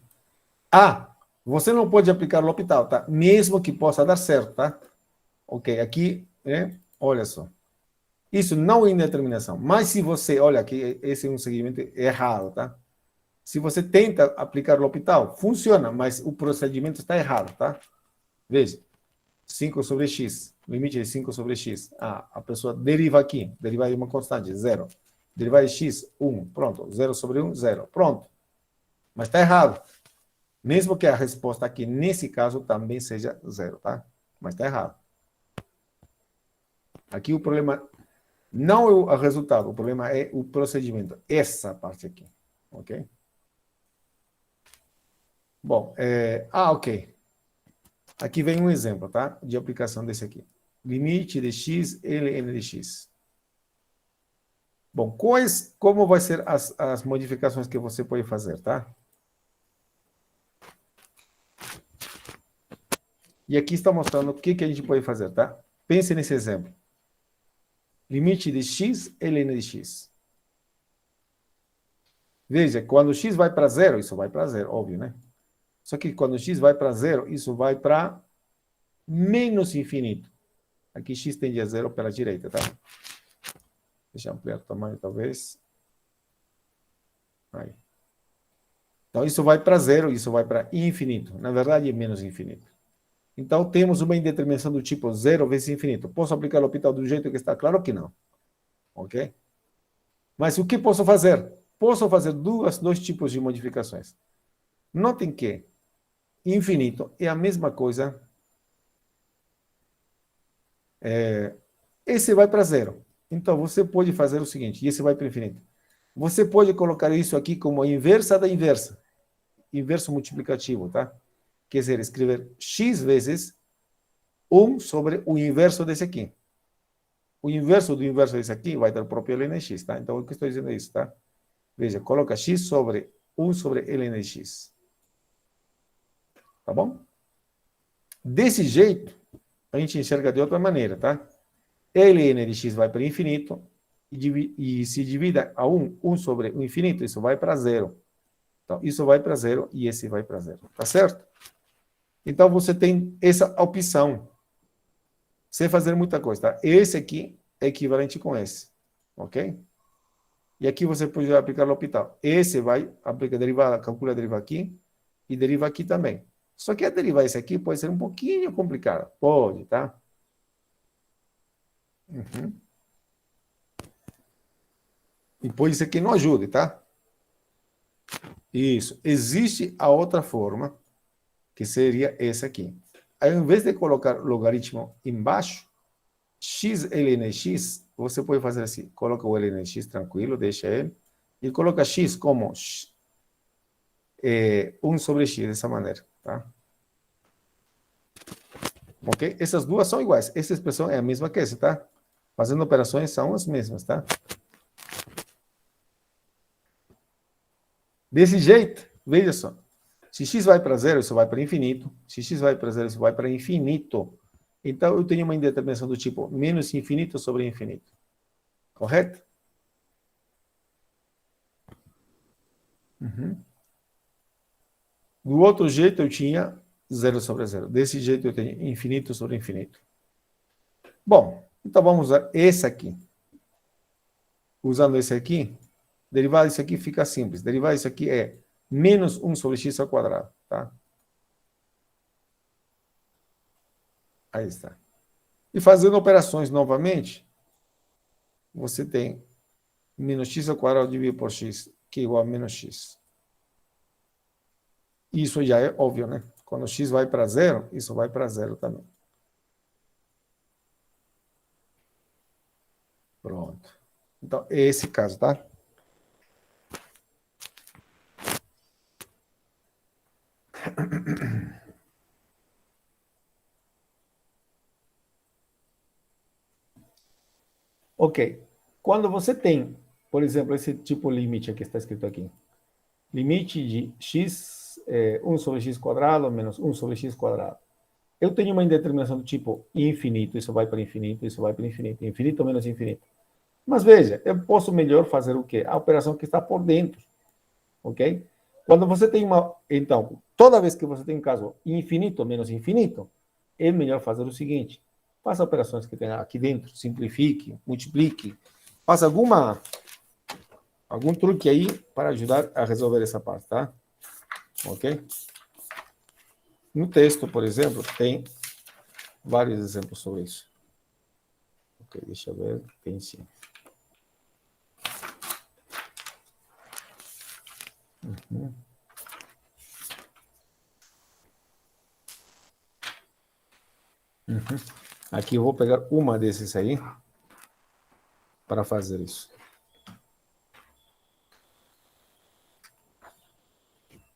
Ah, você não pode aplicar o L'Hopital, tá? Mesmo que possa dar certo, tá? Ok, aqui, né? Olha só. Isso não é indeterminação. Mas se você, olha aqui, esse é um segmento errado, tá? Se você tenta aplicar o L'Hopital, funciona, mas o procedimento está errado, tá? Veja, 5 sobre x, limite de 5 sobre x. Ah, a pessoa deriva aqui, derivar de uma constante, zero. Derivar de x, 1, pronto. 0 sobre 1, 0, pronto. Mas está errado. Mesmo que a resposta aqui, nesse caso, também seja zero, tá? Mas está errado. Aqui o problema não é o resultado, o problema é o procedimento. Essa parte aqui, ok? Bom, ok. Aqui vem um exemplo, tá? De aplicação desse aqui. limite de x, ln de x. Bom, como vai ser as modificações que você pode fazer, tá? E aqui está mostrando o que a gente pode fazer, tá? Pense nesse exemplo. Limite de x, ln de x. Veja, quando x vai para zero, isso vai para zero, óbvio, né? Só que quando x vai para zero, isso vai para menos infinito. Aqui x tende a zero pela direita, tá? Deixa eu ampliar o tamanho, talvez. Aí. Então, isso vai para zero, isso vai para infinito. Na verdade, é menos infinito. Então, temos uma indeterminação do tipo zero vezes infinito. Posso aplicar o L'Hopital do jeito que está? Claro que não. Ok? Mas o que posso fazer? Posso fazer dois tipos de modificações. Notem que infinito é a mesma coisa. Esse vai para zero. Então, você pode fazer o seguinte, e esse vai para infinito. Você pode colocar isso aqui como a inversa da inversa. Inverso multiplicativo, tá? Quer dizer, escrever x vezes 1 sobre o inverso desse aqui. O inverso do inverso desse aqui vai dar o próprio ln x, tá? Então, o que eu estou dizendo é isso, tá? Veja, coloca x sobre 1 sobre ln x. Tá bom? Desse jeito, a gente enxerga de outra maneira, tá? ln de x vai para infinito e se divida a 1 sobre o infinito, isso vai para zero. Então, isso vai para zero e esse vai para zero. Tá certo? Então, você tem essa opção. Sem fazer muita coisa, tá? Esse aqui é equivalente com esse. Ok? E aqui você pode aplicar o L'Hopital. Esse vai aplicar a derivada, calcula a derivada aqui e deriva aqui também. Só que a derivar esse aqui pode ser um pouquinho complicado. Pode, tá? Uhum. E pode ser que não ajude, tá? Isso. Existe a outra forma, que seria essa aqui. Aí, ao invés de colocar logaritmo embaixo, x ln x, você pode fazer assim. Coloca o ln x tranquilo, deixa ele. E coloca x como 1 sobre x, dessa maneira. Tá? Ok? Essas duas são iguais. Essa expressão é a mesma que essa, tá? Fazendo operações são as mesmas, tá? Desse jeito, veja só. Se x vai para zero, isso vai para infinito. Se x vai para zero, isso vai para infinito. Então, eu tenho uma indeterminação do tipo menos infinito sobre infinito. Correto? Uhum. Do outro jeito, eu tinha zero sobre zero. Desse jeito, eu tenho infinito sobre infinito. Bom, então vamos usar esse aqui. Usando esse aqui, derivar isso aqui fica simples. Derivar isso aqui é menos 1 sobre x ao quadrado. Tá? Aí está. E fazendo operações novamente, você tem menos x ao quadrado dividido por x, que é igual a menos x. Isso já é óbvio, né? Quando x vai para zero, isso vai para zero também. Pronto. Então, é esse caso, tá? Ok. Quando você tem, por exemplo, esse tipo de limite aqui, está escrito aqui. Limite de x, 1 sobre x quadrado menos 1 sobre x quadrado. Eu tenho uma indeterminação do tipo infinito, isso vai para infinito, isso vai para infinito, infinito menos infinito. Mas veja, eu posso melhor fazer o quê? A operação que está por dentro, ok? Quando você tem uma... Então, toda vez que você tem um caso infinito menos infinito, é melhor fazer o seguinte. Faça operações que tem aqui dentro, simplifique, multiplique, faça algum truque aí para ajudar a resolver essa parte, tá? Ok? No texto, por exemplo, tem vários exemplos sobre isso. Ok, deixa eu ver. Tem sim. Uhum. Uhum. Aqui eu vou pegar uma desses aí para fazer isso.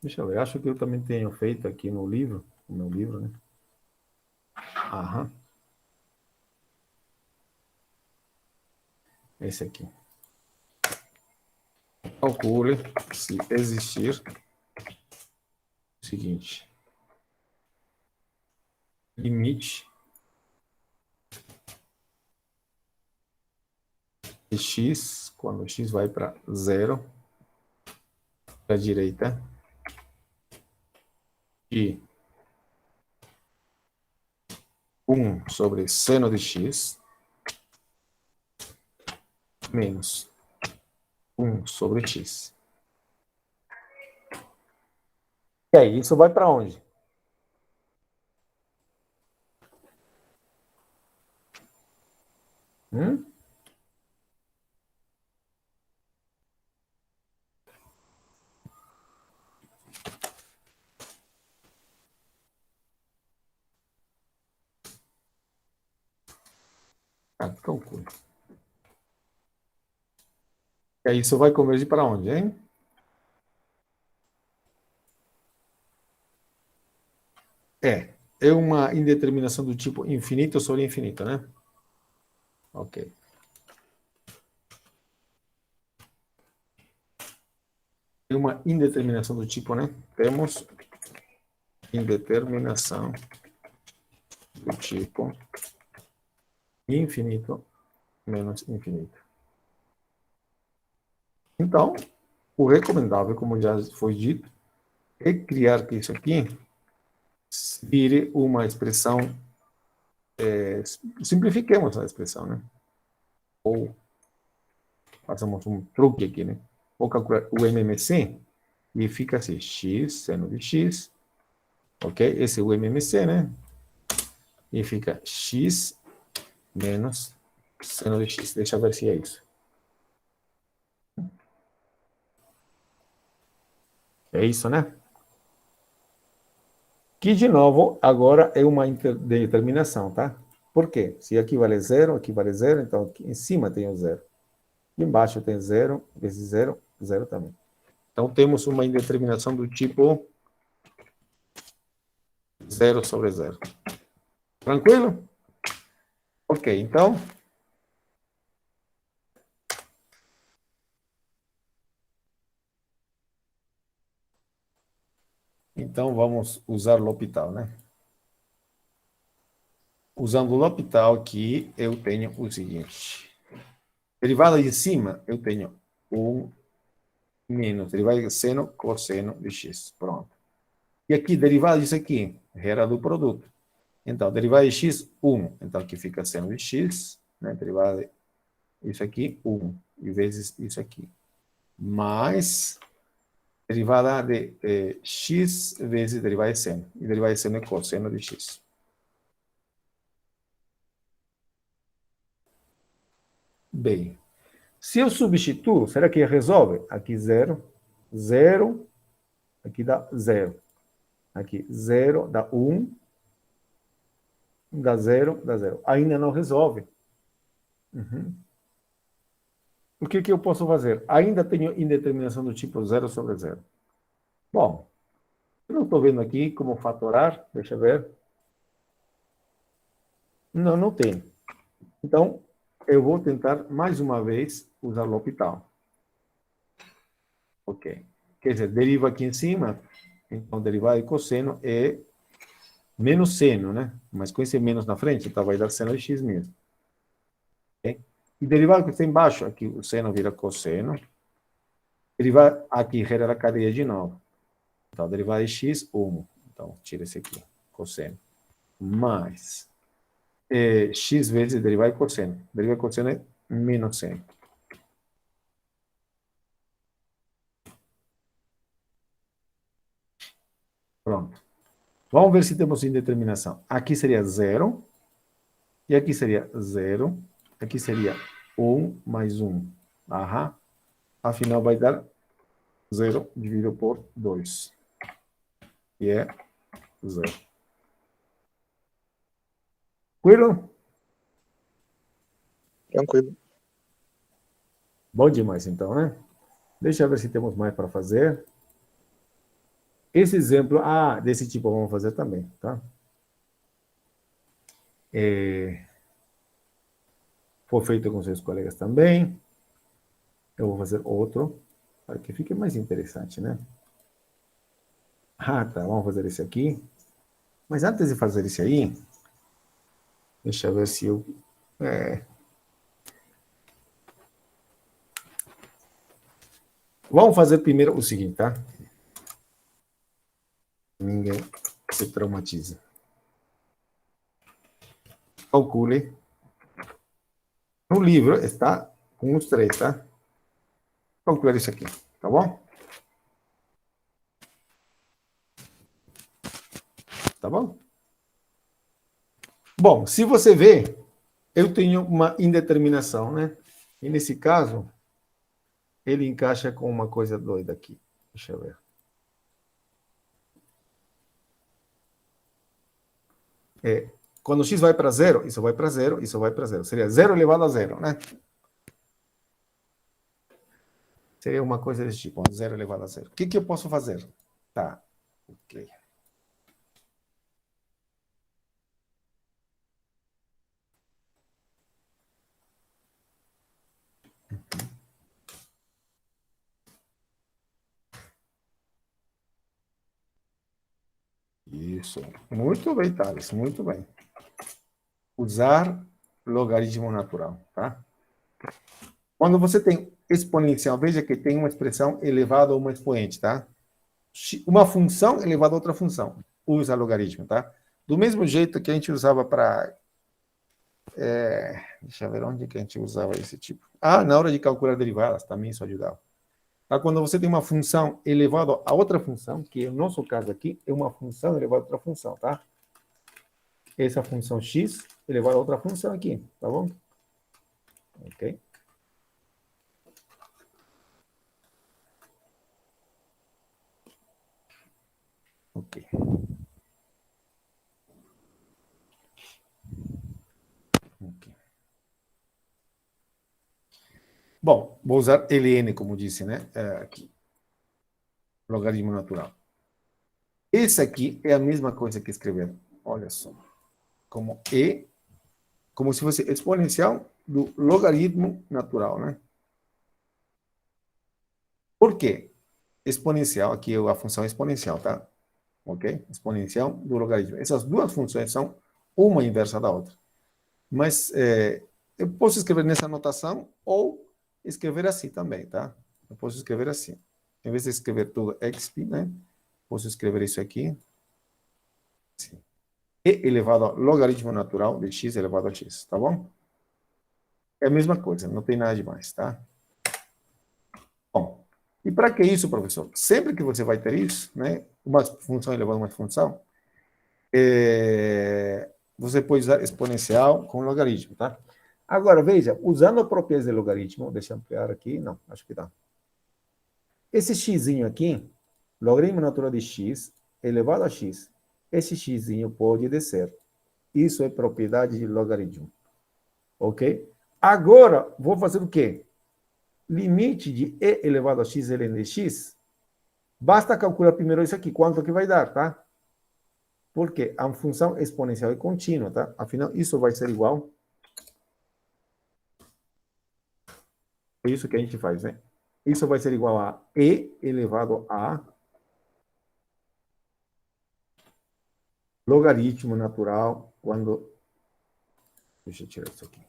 Deixa eu ver, acho que eu também tenho feito aqui no livro, no meu livro, né? Aham. esse aqui. Calcule se existir o seguinte. Limite de x, quando x vai para 0, para a direita, e 1 sobre seno de x, menos 1 sobre x. E aí, isso vai para onde? Calcule. E aí, isso vai convergir para onde, hein? É uma indeterminação do tipo infinito sobre infinito, né? Ok. É uma indeterminação do tipo, né? Temos indeterminação do tipo infinito menos infinito. Então, o recomendável, como já foi dito, é criar que isso aqui vire uma expressão, simplifiquemos a expressão, né? Ou façamos um truque aqui, né? Vou calcular o MMC e fica assim, x seno de x, ok? Esse é o MMC, né? E fica x menos seno de x. Deixa eu ver se é isso. É isso, né? Que, de novo, agora é uma indeterminação, tá? Por quê? Se aqui vale zero, então aqui em cima tem o zero. Aqui embaixo tem zero, vezes zero, zero também. Então, temos uma indeterminação do tipo zero sobre zero. Tranquilo? Ok, então... Então, vamos usar o L'Hopital, né? Usando o L'Hopital aqui, eu tenho o seguinte. Derivada de cima, eu tenho 1 menos derivada de seno, cosseno de x. Pronto. E aqui, derivada disso aqui, rera do produto. Então, derivada de x, 1. Então, aqui fica seno de x, né? Derivada isso aqui, 1. E vezes isso aqui. Mais derivada de x vezes derivada de seno. E derivada de seno é cosseno de x. Bem, se eu substituo, será que resolve? Aqui 0, 0, aqui dá 0. Aqui 0 dá 1, dá 0, dá 0. Ainda não resolve. O que eu posso fazer? Ainda tenho indeterminação do tipo 0 sobre 0. Bom, eu não estou vendo aqui como fatorar. Deixa eu ver. Não, não tem. Então, eu vou tentar mais uma vez usar o L'Hopital. Ok. Quer dizer, deriva aqui em cima. Então, derivada de cosseno é menos seno, né? Mas com esse menos na frente, então vai dar seno de x mesmo. Okay? E derivada que está embaixo, aqui o seno vira cosseno. Derivada aqui, reta da cadeia de novo. Então, derivada de x, 1. Então, tira esse aqui, cosseno. Mais x vezes derivada de cosseno. Derivada de cosseno é menos seno. Pronto. Vamos ver se temos indeterminação. Aqui seria 0. E aqui seria 0. Aqui seria 1 mais 1. Aham. Afinal, vai dar 0 dividido por 2. E é 0. Tranquilo? Tranquilo. Bom demais, então, né? Deixa eu ver se temos mais para fazer. Esse exemplo, desse tipo vamos fazer também, tá? foi feito com seus colegas também. Eu vou fazer outro, para que fique mais interessante, né? Ah, tá, vamos fazer esse aqui. Mas antes de fazer esse aí, deixa eu ver se eu... Vamos fazer primeiro o seguinte, tá? Ninguém se traumatiza. Calcule. No livro está com os três, tá? Calcular isso aqui, tá bom? Tá bom? Bom, se você vê, eu tenho uma indeterminação, né? E nesse caso, ele encaixa com uma coisa doida aqui. Deixa eu ver. Quando x vai para zero, isso vai para zero, isso vai para zero. Seria zero elevado a zero, né? Seria uma coisa desse tipo, zero elevado a zero. O que eu posso fazer? Tá, ok. Isso. Muito bem, Thales, muito bem. Usar logaritmo natural, tá? Quando você tem exponencial, veja que tem uma expressão elevada a uma expoente, tá? Uma função elevada a outra função. Usa logaritmo, tá? Do mesmo jeito que a gente usava para... deixa eu ver onde que a gente usava esse tipo. Ah, na hora de calcular derivadas, também isso ajudava. Tá? Quando você tem uma função elevada a outra função, que no nosso caso aqui é uma função elevada a outra função, tá? Essa função x elevada a outra função aqui, tá bom? Ok? Ok. Ok. Bom, vou usar ln, como disse, né? Aqui. Logaritmo natural. Esse aqui é a mesma coisa que escrever. Olha só. Como se fosse exponencial do logaritmo natural, né? Por quê? Exponencial, aqui é a função exponencial, tá? Ok? Exponencial do logaritmo. Essas duas funções são uma inversa da outra. Mas eu posso escrever nessa notação ou escrever assim também, tá? Eu posso escrever assim. Em vez de escrever tudo exp, né? Posso escrever isso aqui. Assim. E elevado ao logaritmo natural de x elevado a x, tá bom? É a mesma coisa, não tem nada demais, tá? Bom, e para que isso, professor? Sempre que você vai ter isso, né? Uma função elevada a uma função, você pode usar exponencial com logaritmo, tá? Agora, veja, usando a propriedade de logaritmo, deixa eu ampliar aqui, não, acho que dá. Esse x aqui, logaritmo natural de x elevado a x, esse x pode descer. Isso é propriedade de logaritmo. Ok? Agora, vou fazer o quê? Limite de e elevado a x ln de x. Basta calcular primeiro isso aqui, quanto que vai dar, tá? Porque a função exponencial é contínua, tá? Afinal, isso vai ser igual. É isso que a gente faz, né? Isso vai ser igual a e elevado a logaritmo natural quando... Deixa eu tirar isso aqui.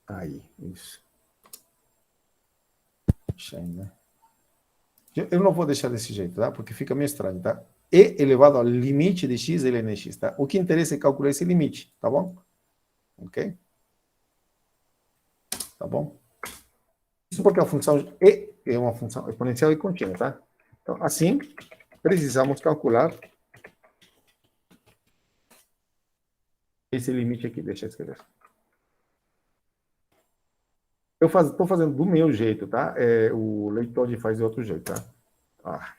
Aí, isso. Deixa aí, né? Eu não vou deixar desse jeito, tá? Porque fica meio estranho, tá? E elevado ao limite de x ln x, tá? O que interessa é calcular esse limite, tá bom? Ok? Tá bom? Isso porque a função e é uma função exponencial e contínua, tá? Então, assim, precisamos calcular esse limite aqui. Deixa eu escrever. Eu estou fazendo do meu jeito, tá? O leitor faz de outro jeito, tá?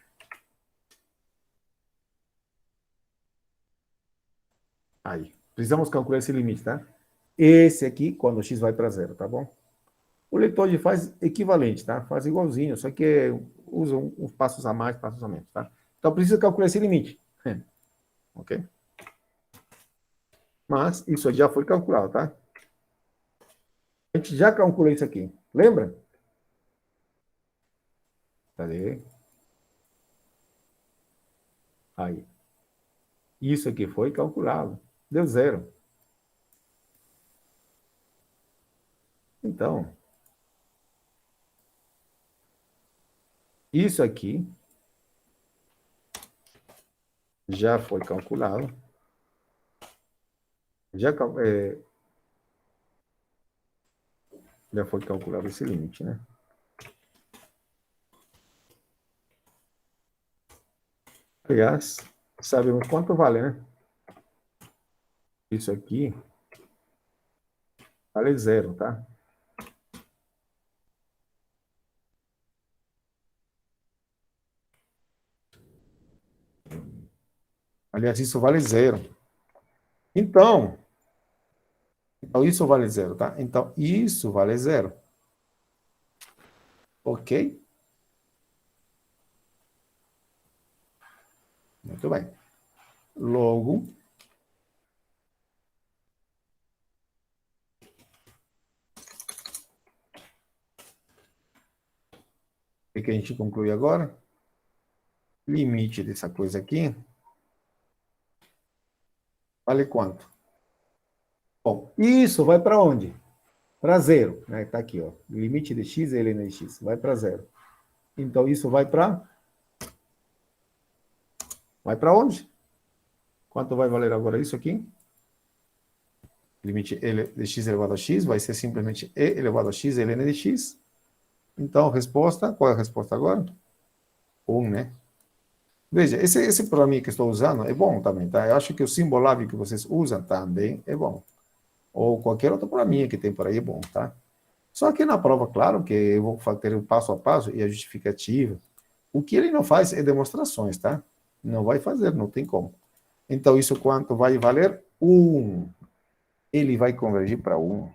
Aí. Precisamos calcular esse limite, tá? Esse aqui, quando x vai para zero, tá bom? O leitor de faz equivalente, tá? Faz igualzinho, só que usa uns passos a mais, passos a menos, tá? Então, precisa calcular esse limite. Ok? Mas isso já foi calculado, tá? A gente já calculou isso aqui. Lembra? Cadê? Aí. Isso aqui foi calculado. Deu zero. Então, isso aqui já foi calculado. Já foi calculado esse limite, né? Aliás, sabemos quanto vale, né? Isso aqui vale zero, tá? Aliás, isso vale zero. Então isso vale zero, tá? Então, isso vale zero. Ok? Muito bem. Logo, o que a gente conclui agora? Limite dessa coisa aqui vale quanto? Bom, isso vai para onde? Para zero, né? Está aqui, ó. Limite de x é ln de x. Vai para zero. Então, isso vai para... Vai para onde? Quanto vai valer agora isso aqui? Limite de x elevado a x vai ser simplesmente e elevado a x ln de x. Então, resposta... Qual é a resposta agora? 1, né? Veja, esse programinha que estou usando é bom também, tá? Eu acho que o Symbolab que vocês usam também é bom. Ou qualquer outro programinha que tem por aí é bom, tá? Só que na prova, claro, que eu vou ter o passo a passo e a justificativa. O que ele não faz é demonstrações, tá? Não vai fazer, não tem como. Então, isso quanto vai valer? 1. Ele vai convergir para 1.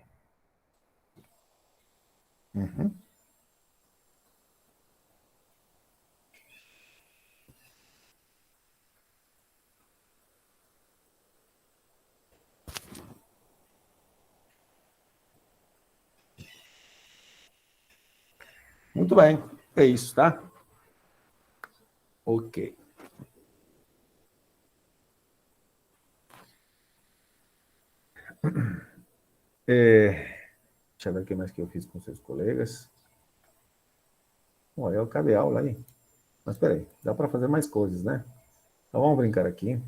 Uhum. Muito bem. É isso, tá? Ok. Deixa eu ver o que mais que eu fiz com seus colegas. Olha, eu acabei a aula aí. Mas peraí, dá para fazer mais coisas, né? Então vamos brincar aqui.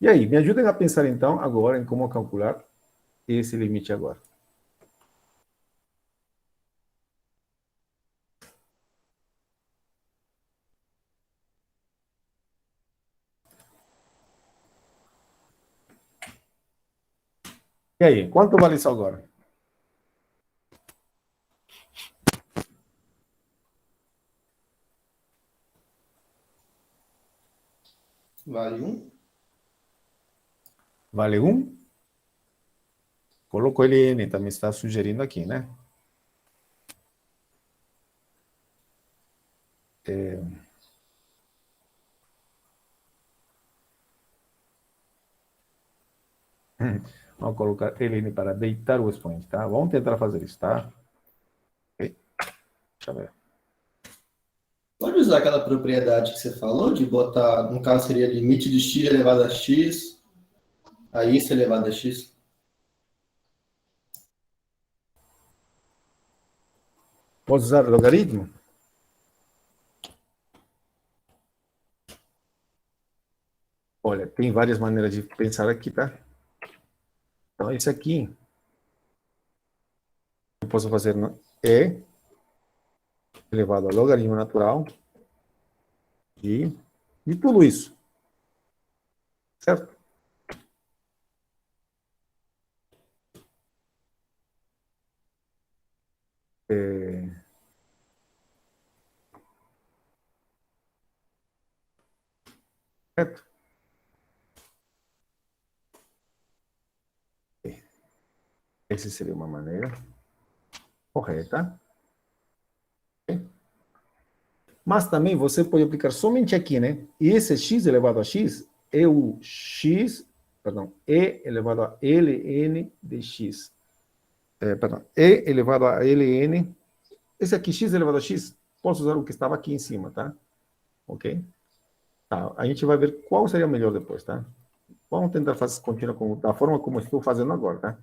E aí, me ajudem a pensar então agora em como calcular esse limite agora. E aí, quanto vale isso agora? Vale 1? Vale 1? Colocou ele N, também está sugerindo aqui, né? Vamos colocar LN para deitar o expoente, tá? Vamos tentar fazer isso, tá? Ok. Deixa eu ver. Pode usar aquela propriedade que você falou, de botar, no caso seria limite de x elevado a x, a isso elevado a x? Posso usar logaritmo? Olha, tem várias maneiras de pensar aqui, tá? Então, isso aqui, eu posso fazer no E elevado ao logaritmo natural de tudo isso, certo? Certo? Essa seria uma maneira correta. Mas também você pode aplicar somente aqui, né? E esse x elevado a x é o x, perdão, e elevado a ln de x. Perdão, e elevado a ln. Esse aqui, x elevado a x, posso usar o que estava aqui em cima, tá? Ok? Tá, a gente vai ver qual seria melhor depois, tá? Vamos tentar fazer contínua da forma como estou fazendo agora, tá?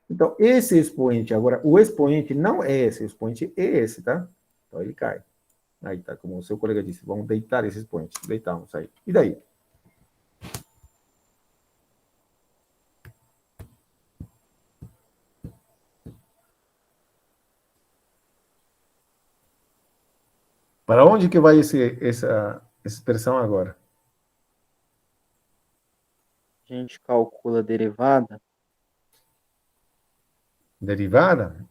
Então, esse expoente, agora, o expoente não é esse, o expoente é esse, tá? Então, ele cai. Aí tá, como o seu colega disse, vamos deitar esse expoente. Deitamos aí. E daí? Para onde que vai essa expressão agora? A gente calcula a derivada. Derivada?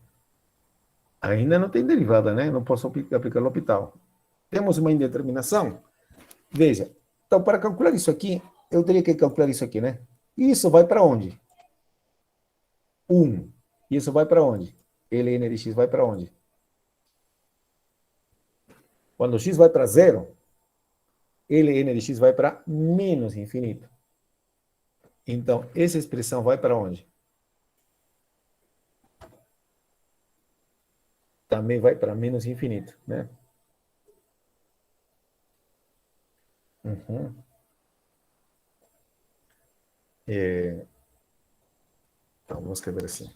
Ainda não tem derivada, né? Não posso aplicar L'Hopital. Temos uma indeterminação? Veja, então para calcular isso aqui, eu teria que calcular isso aqui, né? Isso vai para onde? 1. Isso vai para onde? ln de x vai para onde? Quando x vai para 0, ln de x vai para menos infinito. Então, essa expressão vai para onde? Também vai para menos infinito, né? Uhum. Então, vamos escrever assim.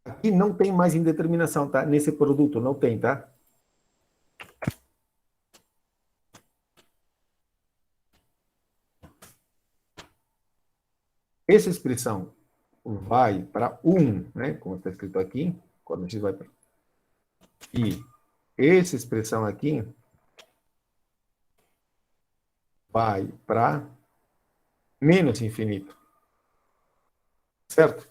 Aqui não tem mais indeterminação, tá? Nesse produto não tem, tá? Essa expressão vai para 1, né? Como está escrito aqui, quando x vai para... E essa expressão aqui vai para menos infinito. Certo?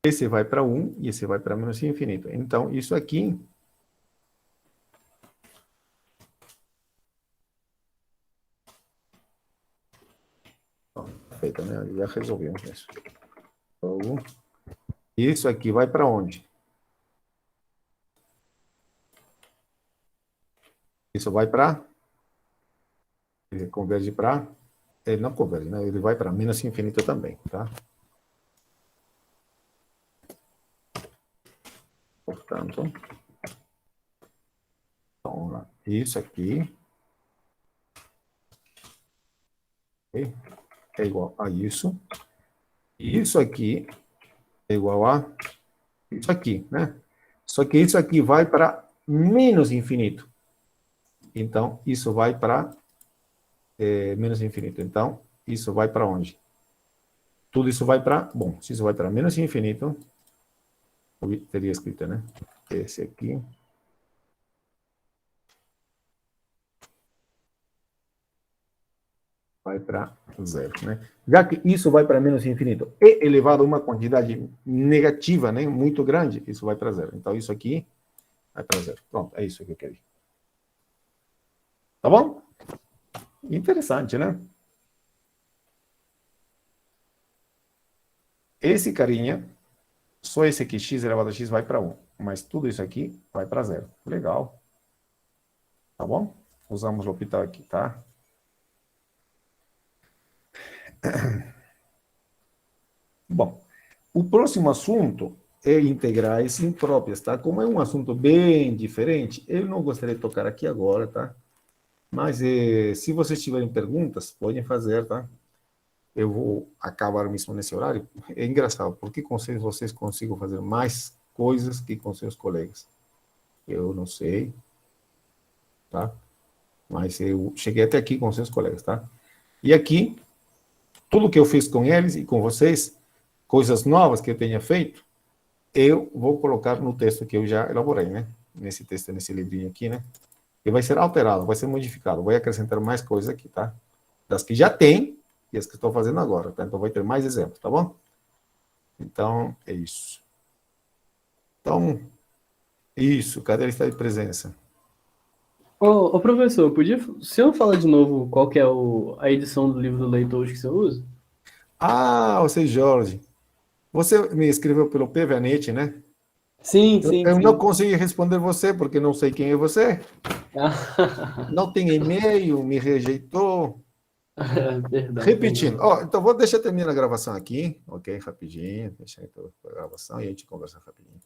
Esse vai para 1 e esse vai para menos infinito. Então, isso aqui feito, né? Já resolvemos isso. Então, isso aqui vai para onde? Isso vai para... Ele converge para... Ele não converge, né? Ele vai para menos infinito também, tá? Portanto, então, isso aqui é igual a isso. E isso aqui é igual a isso aqui, né? Só que isso aqui vai para menos infinito. Então, isso vai para menos infinito. Então, isso vai para onde? Tudo isso vai para... Bom, se isso vai para menos infinito, eu teria escrito, né? Esse aqui. Vai para 0, né? Já que isso vai para menos infinito e elevado a uma quantidade negativa, né? Muito grande, isso vai para 0. Então, isso aqui vai para 0. Pronto, é isso que eu queria. Tá bom? Interessante, né? Esse carinha, só esse aqui, x elevado a x, vai para 1. Mas tudo isso aqui vai para 0. Legal. Tá bom? Usamos o L'Hopital aqui, tá? Bom, o próximo assunto é integrais impróprias, tá? Como é um assunto bem diferente, eu não gostaria de tocar aqui agora, tá? Mas se vocês tiverem perguntas, podem fazer, tá? Eu vou acabar mesmo nesse horário. É engraçado, porque com vocês consigam fazer mais coisas que com seus colegas. Eu não sei, tá? Mas eu cheguei até aqui com seus colegas, tá? E aqui, tudo que eu fiz com eles e com vocês, coisas novas que eu tenha feito, eu vou colocar no texto que eu já elaborei, né? Nesse texto, nesse livrinho aqui, né? E vai ser alterado, vai ser modificado. Vou acrescentar mais coisas aqui, tá? Das que já tem e as que estou fazendo agora, tá? Então vai ter mais exemplos, tá bom? Então, é isso. Então, isso, cadê a lista de presença? Professor, o senhor falar de novo qual que é a edição do livro do leitor que você usa? Ah, você, Jorge. Você me escreveu pelo PVNet, né? Sim, sim, Eu sim. não consegui responder você, porque não sei quem é você. Não tem e-mail, me rejeitou. Perdão, Repetindo. perdão. Ó, então, deixa eu terminar a gravação aqui. Ok, rapidinho. Deixa eu a gravação e a gente conversa rapidinho.